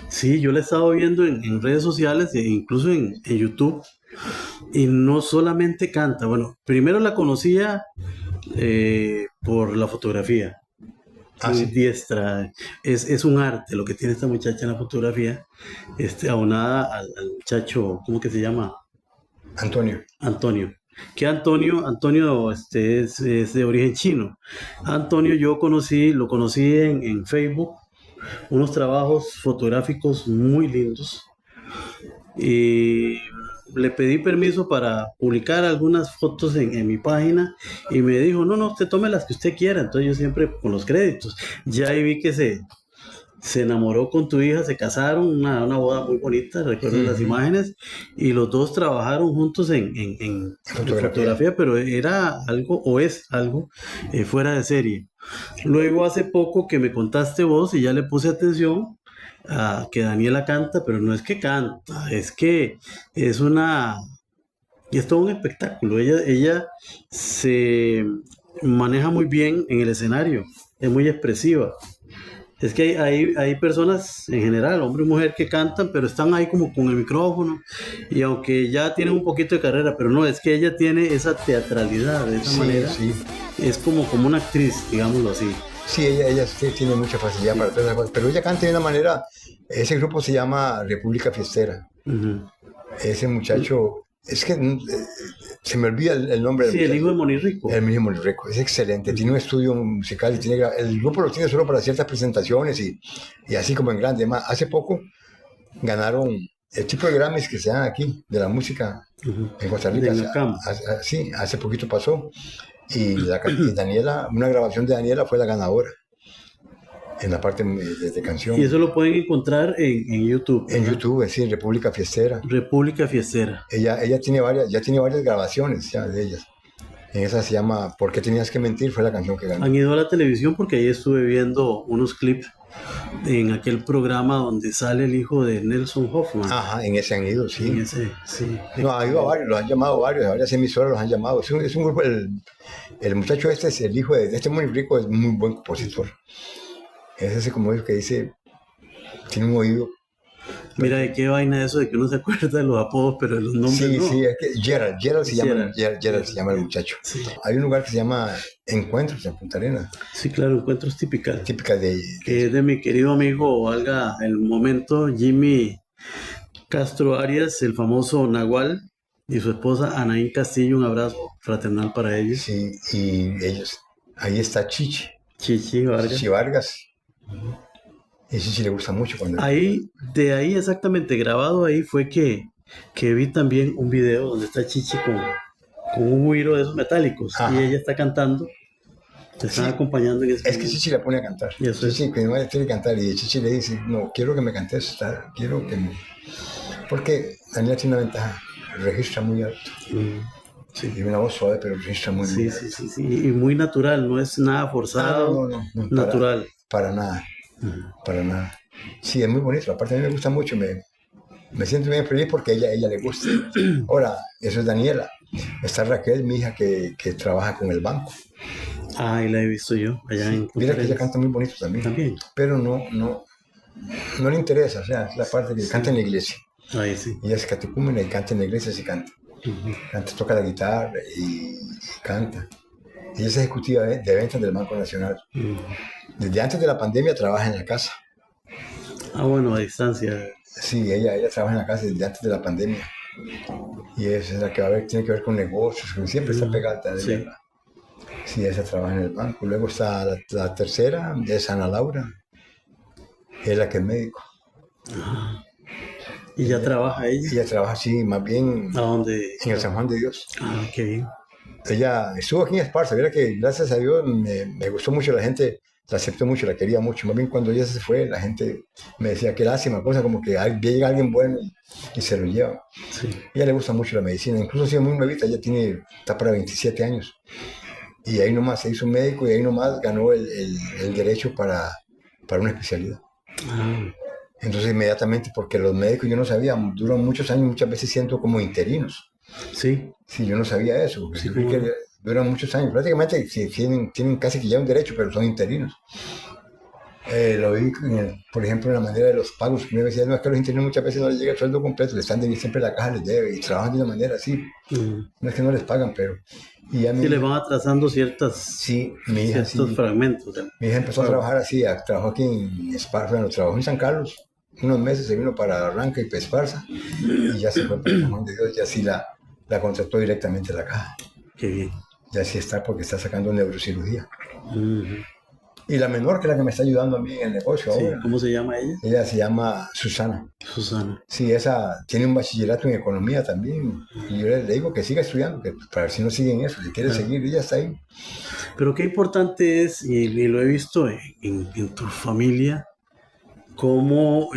Sí, yo la he estado viendo en redes sociales e incluso en YouTube. Y no solamente canta. Bueno, primero la conocía por la fotografía. Muy diestra. Es un arte lo que tiene esta muchacha en la fotografía. Aunada al muchacho, ¿cómo que se llama? Antonio. Que Antonio es de origen chino. Antonio lo conocí en Facebook, unos trabajos fotográficos muy lindos. Y le pedí permiso para publicar algunas fotos en mi página y me dijo, no, usted tome las que usted quiera. Entonces yo siempre con los créditos. Ya ahí vi que se enamoró con tu hija, se casaron, una boda muy bonita, recuerdo las imágenes, y los dos trabajaron juntos en fotografía, pero era algo, o es algo, fuera de serie. Luego hace poco que me contaste vos y ya le puse atención a que Daniela canta, pero no es que canta, es que es todo un espectáculo. Ella se maneja muy bien en el escenario, es muy expresiva. Es que hay personas en general, hombre y mujer, que cantan, pero están ahí como con el micrófono, y aunque ya tienen un poquito de carrera, pero no, es que ella tiene esa teatralidad, de esa manera. Sí. Es como una actriz, digámoslo así. Sí, ella sí tiene mucha facilidad para todas las cosas, pero ella canta de una manera. Ese grupo se llama República Fiestera. Ese muchacho, es que se me olvida el nombre del muchacho. El hijo de Monirrico. El hijo de Monirrico, es excelente, tiene un estudio musical y el grupo lo tiene solo para ciertas presentaciones y así como en grande. Además, hace poco ganaron el tipo de Grammys que se dan aquí, de la música en Costa Rica, sí, hace poquito pasó. Y Daniela, una grabación de Daniela fue la ganadora en la parte de canción. Y eso lo pueden encontrar en YouTube. En YouTube, sí, en República Fiestera. República Fiestera. Ella ya tiene varias grabaciones ya de ellas. En esa se llama ¿Por qué tenías que mentir? Fue la canción que ganó. Han ido a la televisión porque ahí estuve viendo unos clips en aquel programa donde sale el hijo de Nelson Hoffman. Ajá, en ese han ido, sí. En ese, sí. No, ha ido a varios, los han llamado varias emisoras los han llamado. Es un grupo, el muchacho este es el hijo de este muy rico, es muy buen compositor. Es ese como el que dice, tiene un oído. Mira, de qué vaina eso de que uno se acuerda de los apodos, pero de los nombres sí, no. Sí, es que Gerald se llama el muchacho. Sí. Hay un lugar que se llama Encuentros en Punta Arenas. Sí, claro, Encuentros típica. Típica que es de mi querido amigo, valga el momento, Jimmy Castro Arias, el famoso Nahual, y su esposa Anaín Castillo. Un abrazo fraternal para ellos. Sí, y ellos. Ahí está Chichi Vargas. Chichi Vargas. Y Chichi le gusta mucho cuando... De ahí exactamente, grabado ahí fue que vi también un video donde está Chichi con un güiro de esos metálicos. Ajá. Y ella está cantando, te están acompañando en ese Es que Chichi la pone a cantar. Chichi que no tiene que cantar y Chichi le dice, no, quiero que me cantes, quiero que me... Porque Daniela tiene una ventaja, registra muy alto. Sí. Y una voz suave, pero registra muy bien. Sí. Y muy natural, no es nada forzado. No, natural. Para nada. Para nada. Sí, es muy bonito. Aparte a mí me gusta mucho. Me siento bien feliz porque a ella le gusta. Ahora, eso es Daniela. Está Raquel, mi hija, que trabaja con el banco. Ah, y la he visto yo allá en Mira que ella canta muy bonito también. Pero no le interesa. O sea, es la parte que canta en la iglesia. Ahí sí. Ella es catecúmena y canta en la iglesia, sí canta. Canta, toca la guitarra y canta. Ella es ejecutiva de ventas del Banco Nacional. Desde antes de la pandemia trabaja en la casa. Ah, bueno, a distancia. Sí, ella trabaja en la casa desde antes de la pandemia. Y esa es la que tiene que ver con negocios, siempre está pegada de ella. Sí, esa trabaja en el banco. Luego está la tercera, es Ana Laura. Es la que es médico. ¿Y ya trabaja ella? Ella trabaja, sí, más bien ¿A dónde? En el San Juan de Dios. Ah, qué bien. Ella estuvo aquí en Esparza, mira que gracias a Dios me gustó mucho, la gente la aceptó mucho, la quería mucho. Más bien cuando ella se fue, la gente me decía qué lástima, cosa como que llega alguien bueno y se lo lleva. Sí. A ella le gusta mucho la medicina, incluso siendo muy nuevita, ella está para 27 años. Y ahí nomás se hizo médico y ahí nomás ganó el derecho para una especialidad. Entonces inmediatamente, porque los médicos yo no sabía, duran muchos años, muchas veces siento como interinos. Sí. Sí, yo no sabía eso. Sí, yo creo que duran muchos años. Prácticamente tienen casi que ya un derecho, pero son interinos. Lo vi, por ejemplo, en la manera de los pagos. Me decían, no, es que los interinos muchas veces no les llega el sueldo completo, les están debiendo, siempre la caja les debe y trabajan de una manera así. No es que no les pagan, pero... Y a mí, le van atrasando ciertos fragmentos. Mi hija empezó a trabajar así, trabajó aquí en Esparza, bueno, trabajó en San Carlos. Unos meses se vino para Arranca y Esparza y ya se fue para San Juan de Dios, ya sí la contrató directamente la caja. Qué bien. Ya sí está porque está sacando neurocirugía. Y la menor, que es la que me está ayudando a mí en el negocio ahora. ¿Cómo se llama ella? Ella se llama Susana. Susana. Sí, esa tiene un bachillerato en economía también. Y yo le digo que siga estudiando, que para ver si no sigue en eso, si quiere seguir, ella está ahí. Pero qué importante es, y lo he visto en tu familia, cómo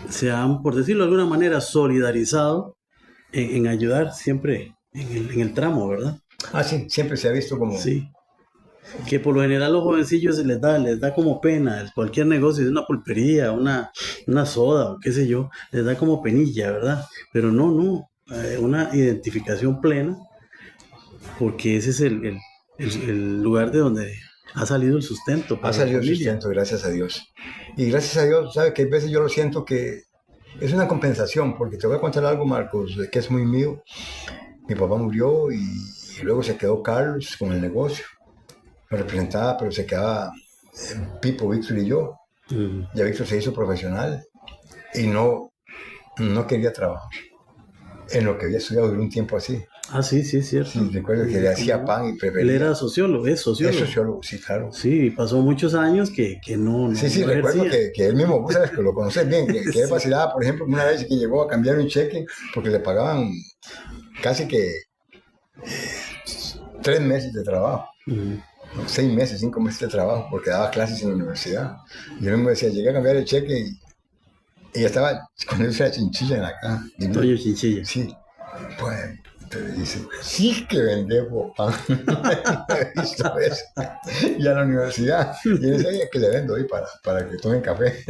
se han, por decirlo de alguna manera, solidarizado en ayudar siempre en el tramo, ¿verdad? Ah, sí, siempre se ha visto como... Sí, que por lo general a los jovencillos les da como pena, cualquier negocio, de una pulpería, una soda o qué sé yo, les da como penilla, ¿verdad? Pero no, una identificación plena, porque ese es el lugar de donde ha salido el sustento. Ha salido el sustento, gracias a Dios. Y gracias a Dios, ¿sabes? Que a veces yo lo siento que es una compensación, porque te voy a contar algo, Marcos, que es muy mío. Mi papá murió y luego se quedó Carlos con el negocio. Lo representaba, pero se quedaba Pipo, Víctor y yo. Ya Víctor se hizo profesional y no quería trabajar. En lo que había estudiado duró un tiempo así. Ah, sí, sí, es cierto. Sí, recuerdo que le hacía pan y Él prefería. era sociólogo, es sociólogo. Es sociólogo, sí, claro. Sí, pasó muchos años que Sí, sí, no recuerdo ejercía. que él mismo, vos sabes que lo conoces bien, que él Sí. vacilaba, por ejemplo, una vez que llegó a cambiar un cheque porque le pagaban casi que 3 meses de trabajo, Ujú. 6 meses, 5 meses de trabajo, porque daba clases en la universidad. Y él me decía, llegué a cambiar el cheque y ya estaba con esa chinchilla en la caja. Y me, Toño Chinchilla. sí, pues, entonces dice, sí que vendemos pan. He visto eso. Y a la universidad. Y él decía que le vendo hoy para que tomen café.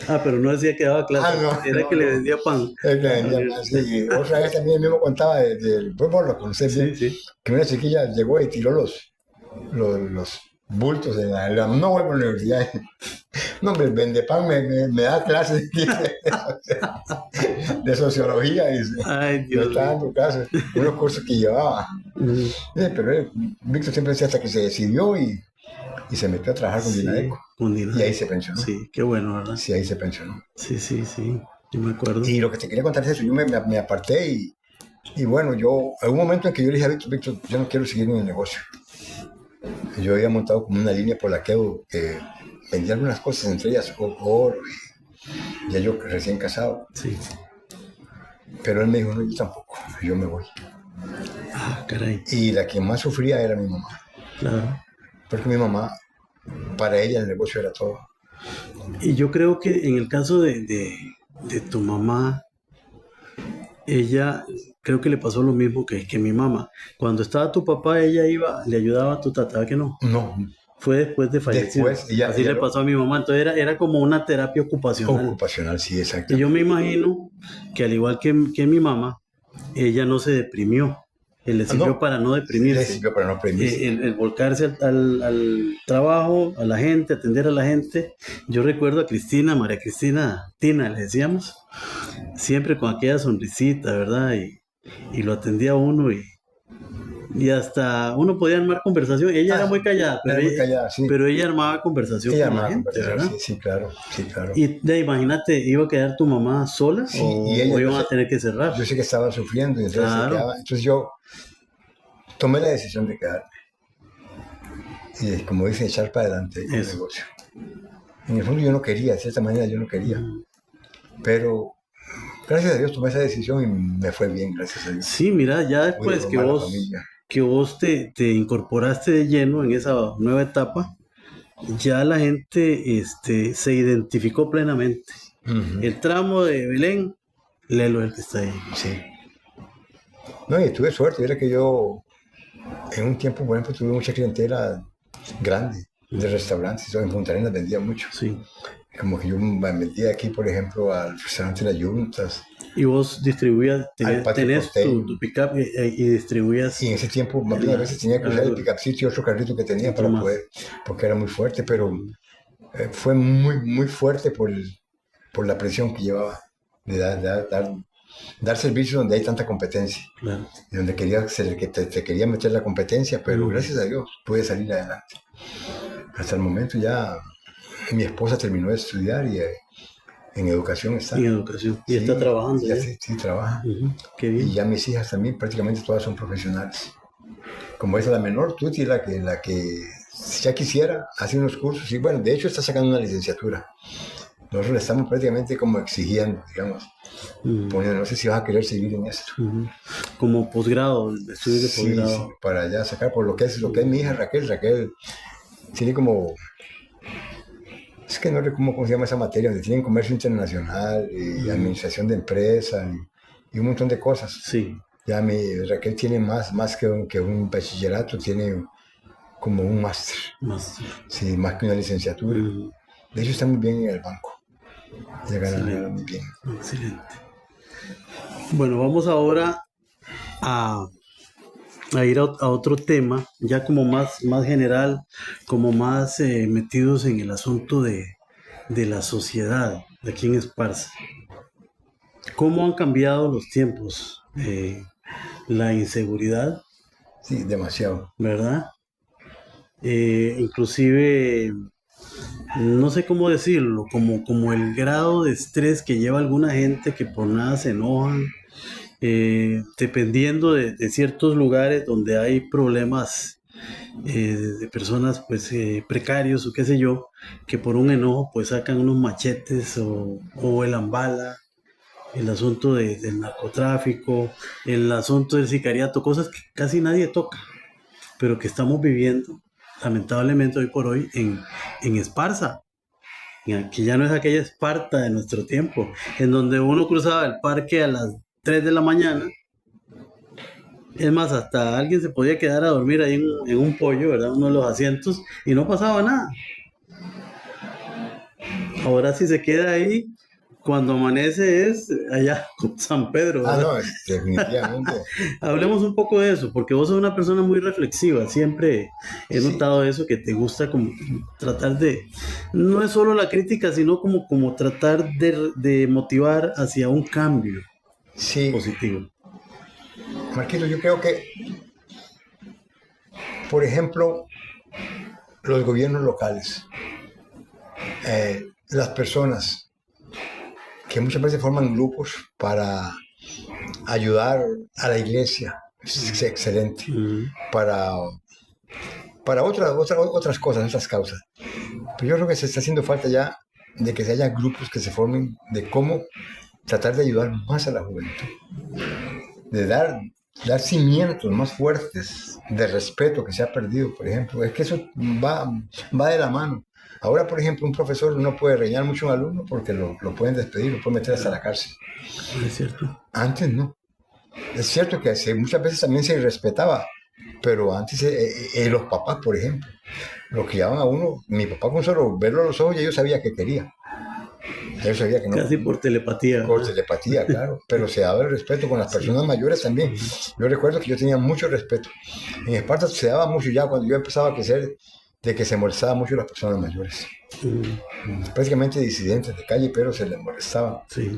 Ah, pero no decía que daba Ah, clases, no, era que no, le no. vendía pan Es que a la vendía más. universidad. Y otra vez también el mismo contaba del pueblo, lo conocés bien, Sí, sí. que una chiquilla llegó y tiró los bultos no vuelvo a la universidad. No, hombre, el vendepan me da clases de sociología y Ay, me Dios está mío. dando clases, unos cursos que llevaba. Ujú. Pero Víctor siempre decía hasta que se decidió y se metió a trabajar con Sí, Dinaeco. con Y ahí Dinae. se pensionó. Sí, qué bueno, ¿verdad? Sí, ahí se pensionó. Sí, sí, sí. Yo me acuerdo. Y lo que te quería contar es eso, yo me aparté y bueno, hay un momento en que yo le dije a Víctor, yo no quiero seguir en el negocio. Yo había montado como una línea por la que vendía algunas cosas, entre ellas oro y ya yo recién casado. Sí. Pero él me dijo, no, yo tampoco, yo me voy. Ah, caray. Y la que más sufría era mi mamá, Claro. porque mi mamá, para ella el negocio era todo. Y yo creo que en el caso de tu mamá, ella creo que le pasó lo mismo que mi mamá. Cuando estaba tu papá, ella iba, le ayudaba a tu tata, que no. No, Fue después de fallecido. después ella, Así le pasó a mi mamá. Entonces era como una terapia ocupacional. ocupacional, sí, Y yo exactamente. me imagino que al igual que mi mamá, ella no se deprimió. Le sirvió No, para no le deprimirse. sirvió para no premirse. El volcarse al trabajo, a la gente, atender a la gente. Yo recuerdo a Cristina, María Cristina, Tina, le decíamos, siempre con aquella sonrisita, ¿verdad? Y lo atendía a uno y hasta uno podía armar conversación. Ella era Ah, muy callada, era muy callada, sí. pero ella armaba conversación Ella con la armaba gente, conversación, ¿verdad? sí, sí, claro, sí, claro. Y imagínate, ¿iba a quedar tu mamá sola Sí, y ella, o iban a tener que cerrar? yo sé que estaba sufriendo y entonces se Claro, quedaba. Entonces yo tomé la decisión de quedarme y, como dicen, echar para adelante con el eso. negocio. En el fondo yo no quería, de cierta manera yo no quería, Ujú. pero gracias a Dios tomé esa decisión y me fue bien, gracias a Dios. Sí, mira, ya Pude después formar la familia. que vos te incorporaste de lleno en esa nueva etapa, ya la gente se identificó plenamente. Ujú. El tramo de Belén, Lelo es el que está ahí. Sí. No, y tuve suerte, era que yo en un tiempo, por ejemplo, tuve mucha clientela grande de restaurantes, yo en Punta Arenas vendía mucho. Sí. Como que yo me vendía aquí, por ejemplo, al restaurante Las Yuntas, Y vos distribuías, al patio tenés porteño. tu pick-up y distribuías Y en ese tiempo, más bien a veces tenía que la usar el verdura. picapcito y otro carrito que tenía Otro para más. poder, porque era muy fuerte, pero fue muy, muy fuerte por la presión que llevaba de dar servicio donde hay tanta competencia, Claro. y donde que te quería meter la competencia, pero gracias a Dios pude salir adelante. Hasta el momento ya mi esposa terminó de estudiar y en educación está. En educación. Y Sí, está trabajando ya ya. sí, sí trabaja. Ujú. Qué Y bien. ya mis hijas también prácticamente todas son profesionales. Como es la menor, Tuti, la que ya quisiera, hace unos cursos y bueno, de hecho está sacando una licenciatura. Nosotros le estamos prácticamente como exigiendo, digamos, Ujú. poniendo, no sé si vas a querer seguir en esto. Ujú. Como posgrado, estudios de Sí, sí, posgrado. para ya sacar por lo que es mi hija Raquel. Raquel tiene como, es que no recuerdo cómo se llama esa materia, donde tienen comercio internacional y administración de empresas y un montón de cosas. Sí, Ya Raquel tiene más que un bachillerato, tiene como un máster, más. sí, más que una licenciatura. Ujú. De hecho, está muy bien en el banco. Ella gana Excelente, muy bien. excelente. Bueno, vamos ahora a, a ir a otro tema, ya como más general, como más metidos en el asunto de la sociedad de aquí en Esparza. ¿Cómo han cambiado los tiempos? La inseguridad, Sí, demasiado. ¿verdad? Inclusive, no sé cómo decirlo, como el grado de estrés que lleva alguna gente que por nada se enojan, dependiendo de ciertos lugares donde hay problemas de personas pues precarios o qué sé yo, que por un enojo pues sacan unos machetes o vuelan bala, el asunto del narcotráfico, el asunto del sicariato, cosas que casi nadie toca, pero que estamos viviendo lamentablemente hoy por hoy en Esparza, que ya no es aquella Esparta de nuestro tiempo, en donde uno cruzaba el parque a las 3 de la mañana. Es más, hasta alguien se podía quedar a dormir ahí en un pollo, ¿verdad? Uno de los asientos, y no pasaba nada. Ahora si se queda ahí, cuando amanece es allá con San Pedro, ¿verdad? No, definitivamente. Hablemos un poco de eso, porque vos sos una persona muy reflexiva. Siempre he notado eso, que te gusta como tratar de... No es solo la crítica, sino como tratar de motivar hacia un cambio positivo. Marquito, yo creo que, por ejemplo, los gobiernos locales, las personas que muchas veces forman grupos para ayudar a la iglesia, es excelente, para otras cosas, otras causas. Pero yo creo que se está haciendo falta ya de que se haya grupos que se formen de cómo tratar de ayudar más a la juventud, de dar cimientos más fuertes de respeto que se ha perdido, por ejemplo. Es que eso va de la mano. Ahora, por ejemplo, un profesor no puede regañar mucho a un alumno porque lo pueden despedir, lo pueden meter hasta la cárcel. Es cierto. Antes no. Es cierto que muchas veces también se irrespetaba, pero antes los papás, por ejemplo, lo criaban a uno. Mi papá con solo verlo a los ojos ya yo sabía que quería. Yo sabía que no. Casi por telepatía. Por telepatía, claro. Pero se daba el respeto con las personas mayores también. Yo recuerdo que yo tenía mucho respeto. En Esparta se daba mucho ya cuando yo empezaba a crecer, de que se molestaban mucho las personas mayores. Prácticamente disidentes de calle, pero se les molestaban. Sí.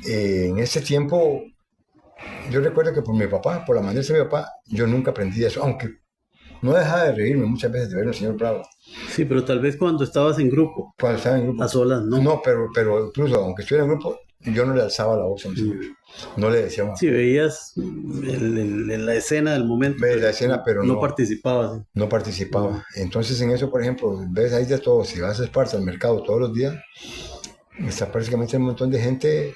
En ese tiempo, yo recuerdo que por mi papá, por la manera de mi papá, yo nunca aprendí eso, aunque no dejaba de reírme muchas veces de ver al señor Bravo. Sí, pero tal vez cuando estabas en grupo. Cuando estaba en grupo. A solas, ¿no? No, pero incluso aunque estuviera en grupo, yo no le alzaba la voz a mi señor. No le decía más. Sí, veías la escena del momento. Veía la escena, pero no participabas. ¿Sí? No participaba. Entonces en eso, por ejemplo, ves ahí de todo. Si vas a Esparta al mercado todos los días, está prácticamente un montón de gente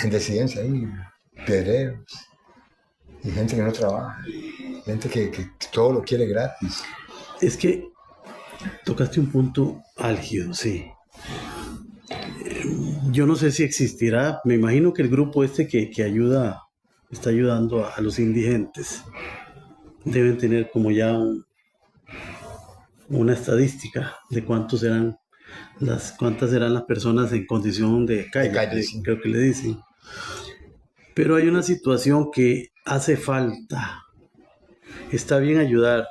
en desidencia ahí, pedreros, y gente que no trabaja, gente que todo lo quiere gratis. Es que tocaste un punto álgido, sí. Yo no sé si existirá, me imagino que el grupo que está ayudando a los indigentes, deben tener como ya una estadística de cuántas serán las personas en condición de calle, sí. Creo que le dicen. Pero hay una situación que hace falta. Está bien ayudar,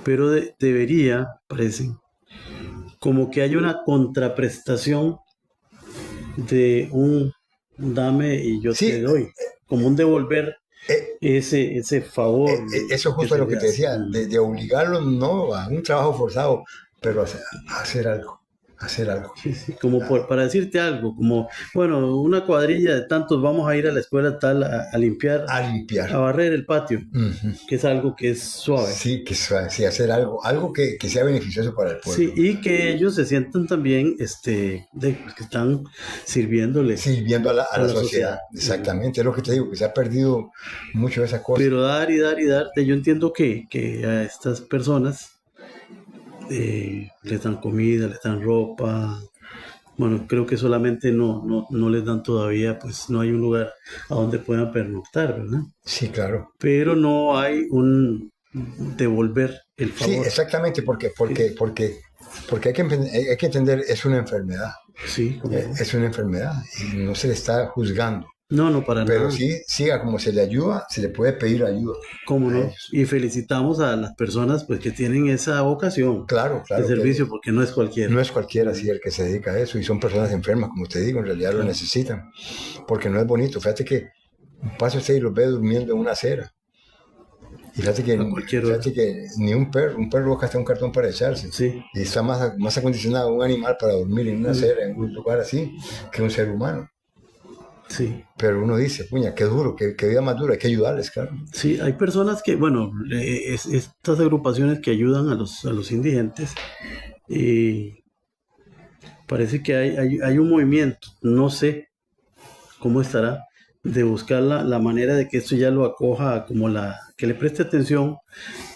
pero debería, parece, como que haya una contraprestación de un dame y yo te doy, como un devolver ese favor. Eso justo es lo que te decía, de obligarlos no a un trabajo forzado, pero a hacer algo. Sí, como para decirte algo, como, bueno, una cuadrilla de tantos vamos a ir a la escuela tal a limpiar, a barrer el patio, que es algo que es suave. Sí, que es suave, sí, hacer algo que sea beneficioso para el pueblo. Sí, y que ellos se sientan también, que están sirviendo a la sociedad. Exactamente, es lo que te digo, que se ha perdido mucho esa cosa. Pero dar y darte, yo entiendo que a estas personas les dan comida, les dan ropa. Bueno, creo que solamente no les dan todavía, pues no hay un lugar a donde puedan pernoctar, ¿verdad? Sí, claro. Pero no hay un devolver el favor. Sí, exactamente, porque hay que entender, es una enfermedad. Sí, es una enfermedad y no se le está juzgando. No, para nada. Pero sí, como se le ayuda, se le puede pedir ayuda. ¿Cómo no? Y felicitamos a las personas pues que tienen esa vocación de servicio, porque no es cualquiera. No es cualquiera, sí, el que se dedica a eso. Y son personas enfermas, como te digo, en realidad lo necesitan. Porque no es bonito. Fíjate que pasa usted y los ve durmiendo en una acera. Y fíjate que ni un perro busca hasta un cartón para echarse. Sí. Y está más acondicionado un animal para dormir en una acera, en un lugar así, que un ser humano. Sí. Pero uno dice, puña, qué duro, qué vida más dura, hay que ayudarles, claro. Sí, hay personas que, bueno, estas agrupaciones que ayudan a los indigentes, y parece que hay un movimiento, no sé cómo estará, de buscar la manera de que esto ya lo acoja como que le preste atención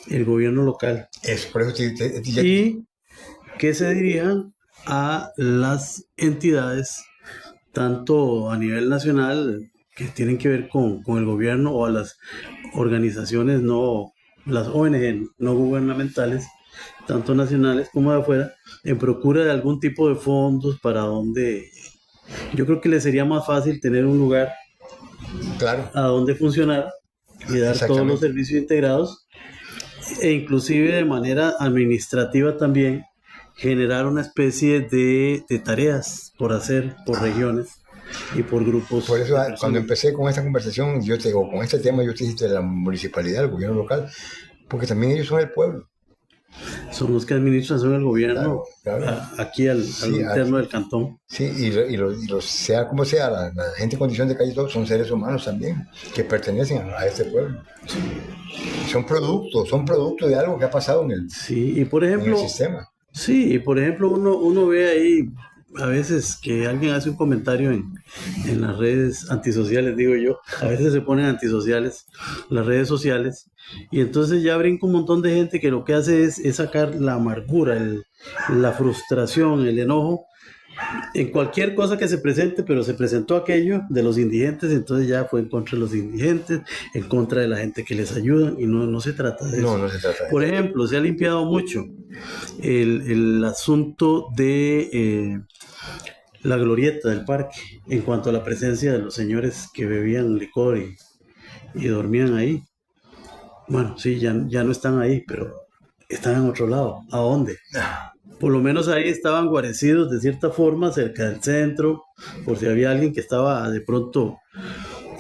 el gobierno local Es por eso y que se dirijan a las entidades, tanto a nivel nacional, que tienen que ver con el gobierno, o a las organizaciones no, las ONG no gubernamentales, tanto nacionales como de afuera, en procura de algún tipo de fondos para donde yo creo que le sería más fácil tener un lugar claro, a donde funcionar y dar todos los exactamente. servicios integrados, e inclusive de manera administrativa también generar una especie de tareas por hacer por regiones y por Por grupos eso, de cuando personas. empecé con esta conversación, o con este tema, yo te dije de la municipalidad, el gobierno local, porque también ellos son el pueblo. Son los que administran, son el Claro, gobierno claro. aquí a lo Sí, interno del cantón. sí, sea como sea, la gente en condición de calle, todos son seres humanos también, que pertenecen a este pueblo. Son producto de algo que ha pasado Sí, y por en el ejemplo, sistema. sí, y por ejemplo uno ve ahí a veces que alguien hace un comentario en las redes antisociales, digo yo, a veces se ponen antisociales las redes sociales, y entonces ya brinca un montón de gente que lo que hace es sacar la amargura, la frustración, el enojo en cualquier cosa que se presente, pero se presentó aquello de los indigentes, entonces ya fue en contra de los indigentes, en contra de la gente que les ayuda, y no, no se trata de No, eso. no se trata de Por eso. ejemplo, se ha limpiado mucho el asunto de la glorieta del parque en cuanto a la presencia de los señores que bebían licor y dormían ahí. Bueno, sí, ya no están ahí, pero están en otro lado. ¿A dónde? Por lo menos ahí estaban guarecidos de cierta forma cerca del centro, por si había alguien que estaba de pronto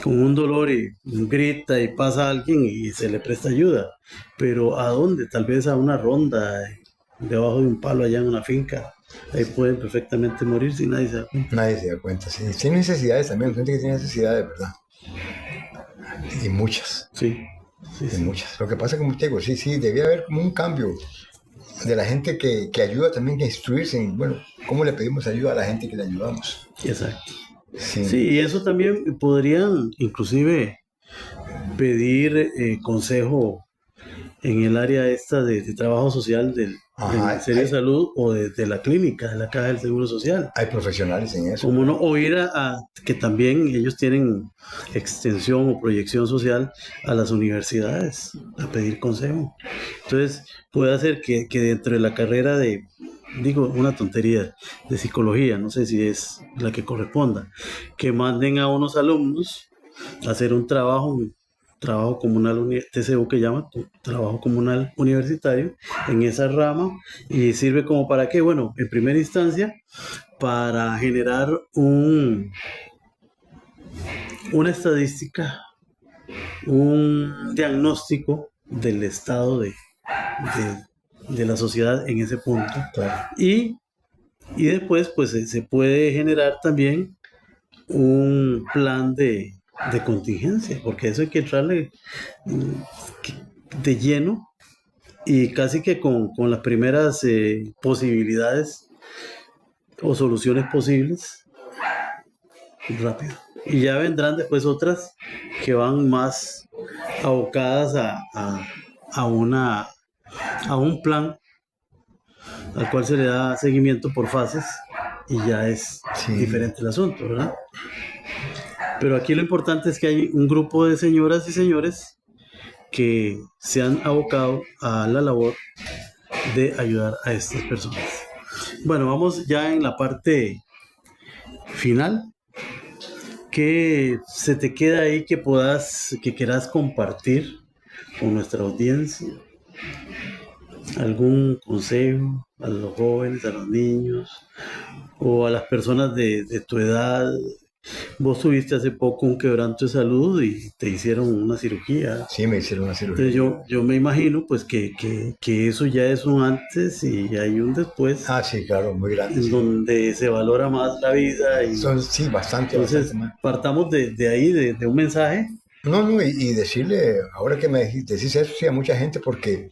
con un dolor y grita y pasa alguien y se le presta ayuda. Pero ¿a dónde? Tal vez a una ronda, debajo de un palo allá en una finca. Ahí pueden perfectamente morir si nadie se da cuenta. Nadie se da cuenta. Sí. Tiene necesidades también, gente que tiene necesidades, ¿verdad? Y muchas, Sí, sí, y sí, muchas. Lo que pasa, como te digo, sí, sí, debía haber como un cambio de la gente que ayuda también a instruirse en, bueno, cómo le pedimos ayuda a la gente que le ayudamos. exacto. Sí, Sí, y eso también podrían inclusive pedir consejo en el área esta de trabajo social del ajá, Ministerio de Salud, o de la clínica, de la Caja del Seguro Social. hay profesionales en eso. Como no, o ir que también ellos tienen extensión o proyección social a las universidades a pedir consejo. Entonces, puede hacer que dentro de la carrera digo, una tontería, de psicología, no sé si es la que corresponda, que manden a unos alumnos a hacer un trabajo comunal, TCU que llama, trabajo comunal universitario, en esa rama, y sirve como para qué, bueno, en primera instancia, para generar una estadística, un diagnóstico del estado de la sociedad en ese punto. Claro. Y, y después, pues se puede generar también un plan de contingencia, porque eso hay que entrarle de lleno y casi que con las primeras posibilidades o soluciones posibles, rápido. Y ya vendrán después otras que van más abocadas a, una, a un plan al cual se le da seguimiento por fases, y ya es Sí, diferente el asunto, ¿verdad? Pero aquí lo importante es que hay un grupo de señoras y señores que se han abocado a la labor de ayudar a estas personas. Bueno, vamos ya en la parte final. ¿Qué se te queda ahí que quieras compartir con nuestra audiencia? ¿Algún consejo a los jóvenes, a los niños o a las personas de tu edad Vos tuviste hace poco un quebranto de salud y te hicieron una cirugía. Sí, me hicieron una cirugía. Entonces yo me imagino pues que eso ya es un antes y hay un después, Ah, sí, claro, muy grande. en Sí. donde se valora más la vida. Y Sí, bastante, entonces bastante más. partamos de ahí, de un mensaje. No, y decirle, ahora que me decís eso, sí, a mucha gente, porque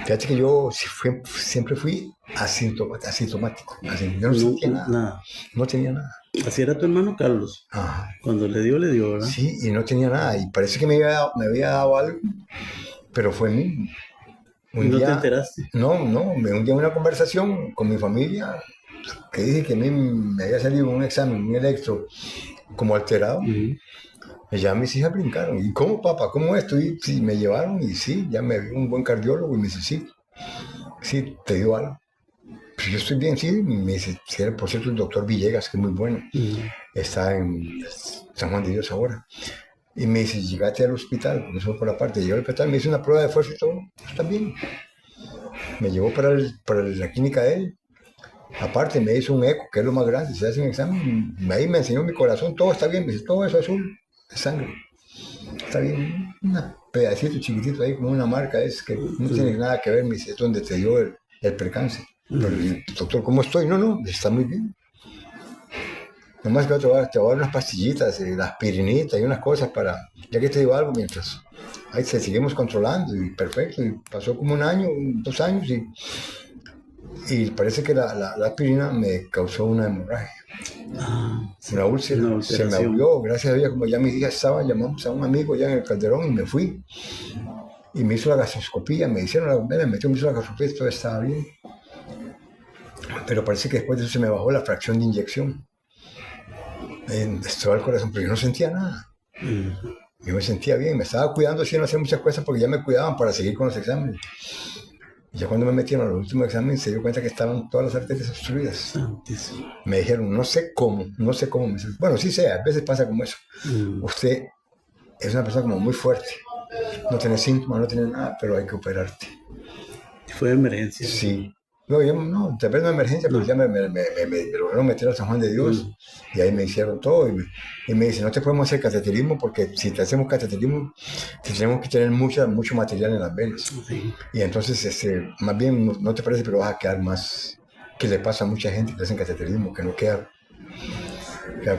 fíjate que yo siempre fui asintomático. Yo no sentía nada, Nada. no tenía nada. Así era tu hermano Carlos. Ajá. Cuando le dio, ¿verdad? Sí, y no tenía nada. Y parece que me había dado algo, pero fue ¿Y un no te día, enteraste? un día en una conversación con mi familia, que dije que a mí me había salido un examen, un electro, como alterado. Ujú. Y ya mis hijas brincaron. ¿Y cómo, papá? ¿Cómo esto? Y sí, me llevaron y sí, ya me vio un buen cardiólogo y me dice, sí, te dio algo. Pues yo estoy bien, sí. Y me dice, sí, por cierto, el doctor Villegas, que es muy bueno, Ujú. está en San Juan de Dios ahora. Y me dice, llegaste al hospital, porque eso por la parte. Llegué al hospital, me hizo una prueba de fuerza y todo, está bien. Me llevó para la clínica de él. Aparte me hizo un eco, que es lo más grande, se hace un examen. Ahí me enseñó mi corazón, todo está bien, me dice, todo eso azul, es sangre. Está bien, un pedacito chiquitito ahí, como una marca, es que no tiene nada que ver, me dice, es donde te dio el percance. Pero doctor, ¿cómo estoy? No, está muy bien. Nomás que te voy a dar unas pastillitas, la aspirinita y unas cosas para, ya que te digo algo, mientras ahí seguimos controlando y perfecto. Y pasó como un año, 2 años y parece que la aspirina me causó una hemorragia. Una úlcera, Una se me ulceración. abrió, gracias a Dios, como ya mis hijas estaban, llamamos a un amigo ya en el Calderón y me fui. Y me hizo la gastroscopía, me hizo la gastroscopía, todo estaba bien. Pero parece que después de eso se me bajó la fracción de inyección. Estaba el corazón, pero yo no sentía nada. Yo me sentía bien, me estaba cuidando sin hacer muchas cosas porque ya me cuidaban para seguir con los exámenes. Y ya cuando me metieron a los últimos exámenes se dio cuenta que estaban todas las arterias obstruidas. Santísimo. Me dijeron, no sé cómo. Bueno, sí sé, a veces pasa como eso. Usted es una persona como muy fuerte. No tiene síntomas, no tiene nada, pero hay que operarte. Fue de emergencia. Sí. No, tal vez no emergencia, pero ya me lograron meter al San Juan de Dios y ahí me hicieron todo y me dicen, no te podemos hacer cateterismo porque si te hacemos cateterismo te tenemos que tener mucho material en las venas. Sí. Y entonces, más bien, no te parece, pero vas a quedar más, que le pasa a mucha gente que hacen cateterismo, que no queda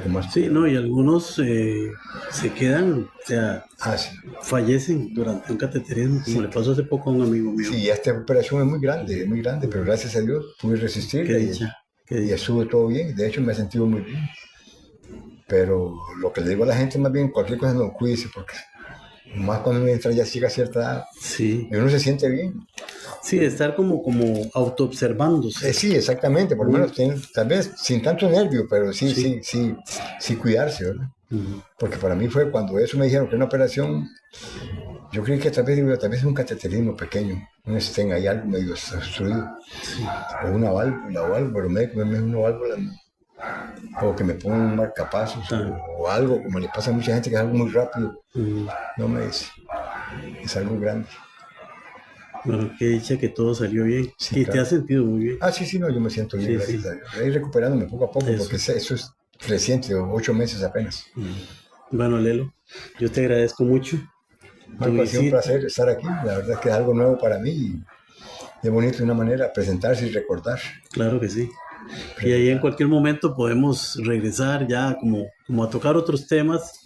con más. Sí, no, y algunos se quedan, o sea, Sí. fallecen durante un cateterismo, como le pasó hace poco a un amigo mío. Sí, esta operación es muy grande, pero gracias a Dios pude resistirla Qué dicha. y estuvo todo bien. De hecho, me he sentido muy bien. Pero lo que le digo a la gente, más bien, cualquier cosa no cuídese, porque más cuando uno entra ya llega a cierta edad Sí. y uno se siente bien. Sí, estar como autoobservándose. Sí, exactamente, por lo menos tal vez sin tanto nervio, pero Sí. sí cuidarse, ¿verdad? Porque para mí fue cuando eso me dijeron que una operación, yo creí que tal vez es un cateterismo pequeño, un stent ahí algo medio obstruido, o una válvula o algo, pero me es una válvula, o que me pongan un marcapasos o algo, como le pasa a mucha gente que es algo muy rápido. No me dice, es algo grande. Bueno, qué dicha que todo salió bien. Sí, Y claro. te has sentido muy bien. Sí, no, yo me siento bien, Sí, gracias a Dios. Ahí recuperándome poco a poco, Eso. porque eso es reciente, 8 meses apenas. Bueno, Lelo, yo te agradezco mucho. Marco, ha sido un placer estar aquí. La verdad es que es algo nuevo para mí y es bonito de una manera presentarse y recordar. Claro que sí. Y ahí en cualquier momento podemos regresar ya como a tocar otros temas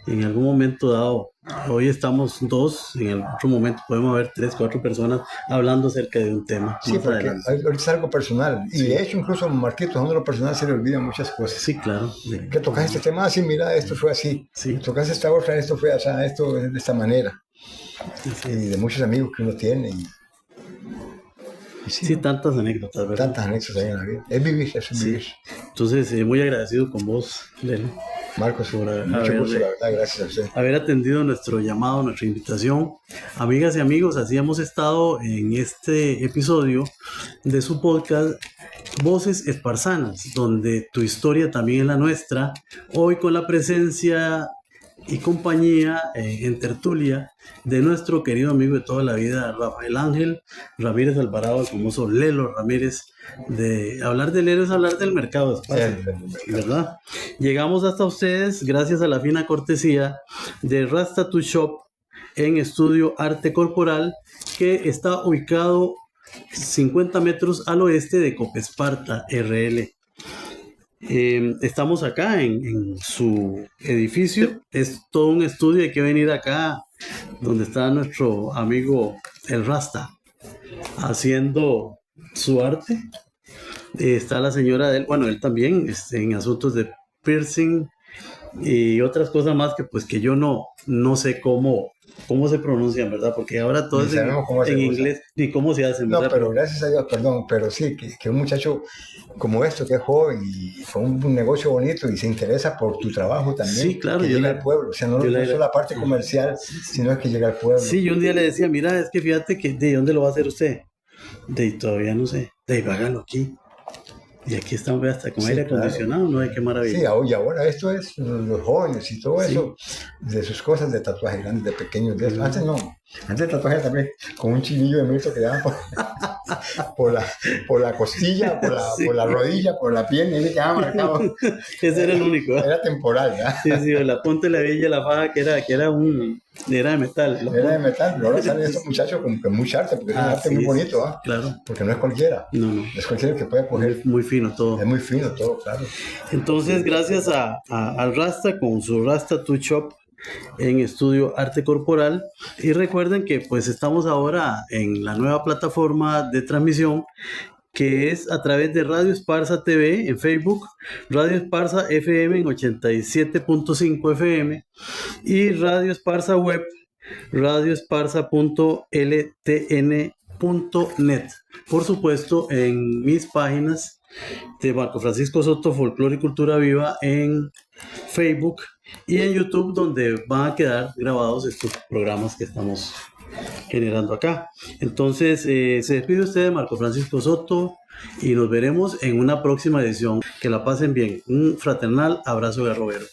en algún momento dado. Hoy estamos 2, en el otro momento podemos haber 3, 4 personas hablando acerca de un tema. Sí, más porque adelante. ahorita es algo personal. Y de hecho, incluso a Marquitos, a uno lo personal se le olvidan muchas cosas. Sí, claro. Que tocas este tema, mira, esto fue así. Sí. Tocas esta otra, esto fue así, esto es de esta manera. Sí. Y de muchos amigos que uno tiene. Sí, tantas anécdotas, ¿verdad? Tantas anécdotas hay en la vida. Es vivir, eso es vivir. Entonces, muy agradecido con vos, Lelo. Marcos, por mucho gusto, la verdad, gracias a usted. Haber atendido nuestro llamado, nuestra invitación. Amigas y amigos, así hemos estado en este episodio de su podcast Voces Esparzanas, donde tu historia también es la nuestra. Hoy con la presencia y compañía en tertulia de nuestro querido amigo de toda la vida, Rafael Ángel Ramírez Alvarado, el famoso Lelo Ramírez. De hablar de Lelo es hablar del mercado, ¿verdad? Llegamos hasta ustedes gracias a la fina cortesía de Rasta Tattoo Shop en Estudio Arte Corporal, que está ubicado 50 metros al oeste de Copesparta RL. Estamos acá en su edificio. Es todo un estudio. Hay que venir acá donde está nuestro amigo el Rasta haciendo su arte. Está la señora de él, bueno, él también en asuntos de piercing y otras cosas más que pues que yo no sé cómo se pronuncian, ¿verdad? Porque ahora todo es en inglés, ni cómo se hacen, ¿verdad? No, pero gracias a Dios, perdón, pero sí, que un muchacho como esto, que es joven y con un negocio bonito y se interesa por tu trabajo también, sí, claro, que llega al pueblo, o sea, no solo la parte comercial, sino es que llega al pueblo. Sí, yo un día le decía, mira, es que fíjate que de dónde lo va a hacer usted, todavía no sé, hágalo aquí. Y aquí estamos hasta con aire acondicionado, ¿no? Qué maravilla. Sí, y ahora esto es los jóvenes y todo eso, de sus cosas de tatuaje grandes, de pequeños, de eso. Antes no, antes tatuaje también con un chilillo de mirto que daban por la costilla, por la rodilla, por la pierna, y le quedaba marcado. Ese era el único. Era temporal, ¿ya? Sí, la punta de la villa, la faja, que era de metal. Era de metal, pero ahora salen estos muchachos con mucha arte, porque es un arte muy bonito, ¿ah? Claro. Porque no es cualquiera. No. Es cualquiera que puede coger. Muy fino todo. Es muy fino todo, claro. Entonces, gracias al Rasta con su Rasta Tattoo Shop en Estudio Arte Corporal. Y recuerden que pues estamos ahora en la nueva plataforma de transmisión, que es a través de Radio Esparza TV en Facebook, Radio Esparza FM en 87.5 FM y Radio Esparza Web, radioesparza.ltn.net. Por supuesto, en mis páginas de Marco Francisco Soto, Folclore y Cultura Viva en Facebook y en YouTube, donde van a quedar grabados estos programas que estamos generando acá. Entonces, se despide usted de Marco Francisco Soto y nos veremos en una próxima edición. Que la pasen bien. Un fraternal abrazo de Robero.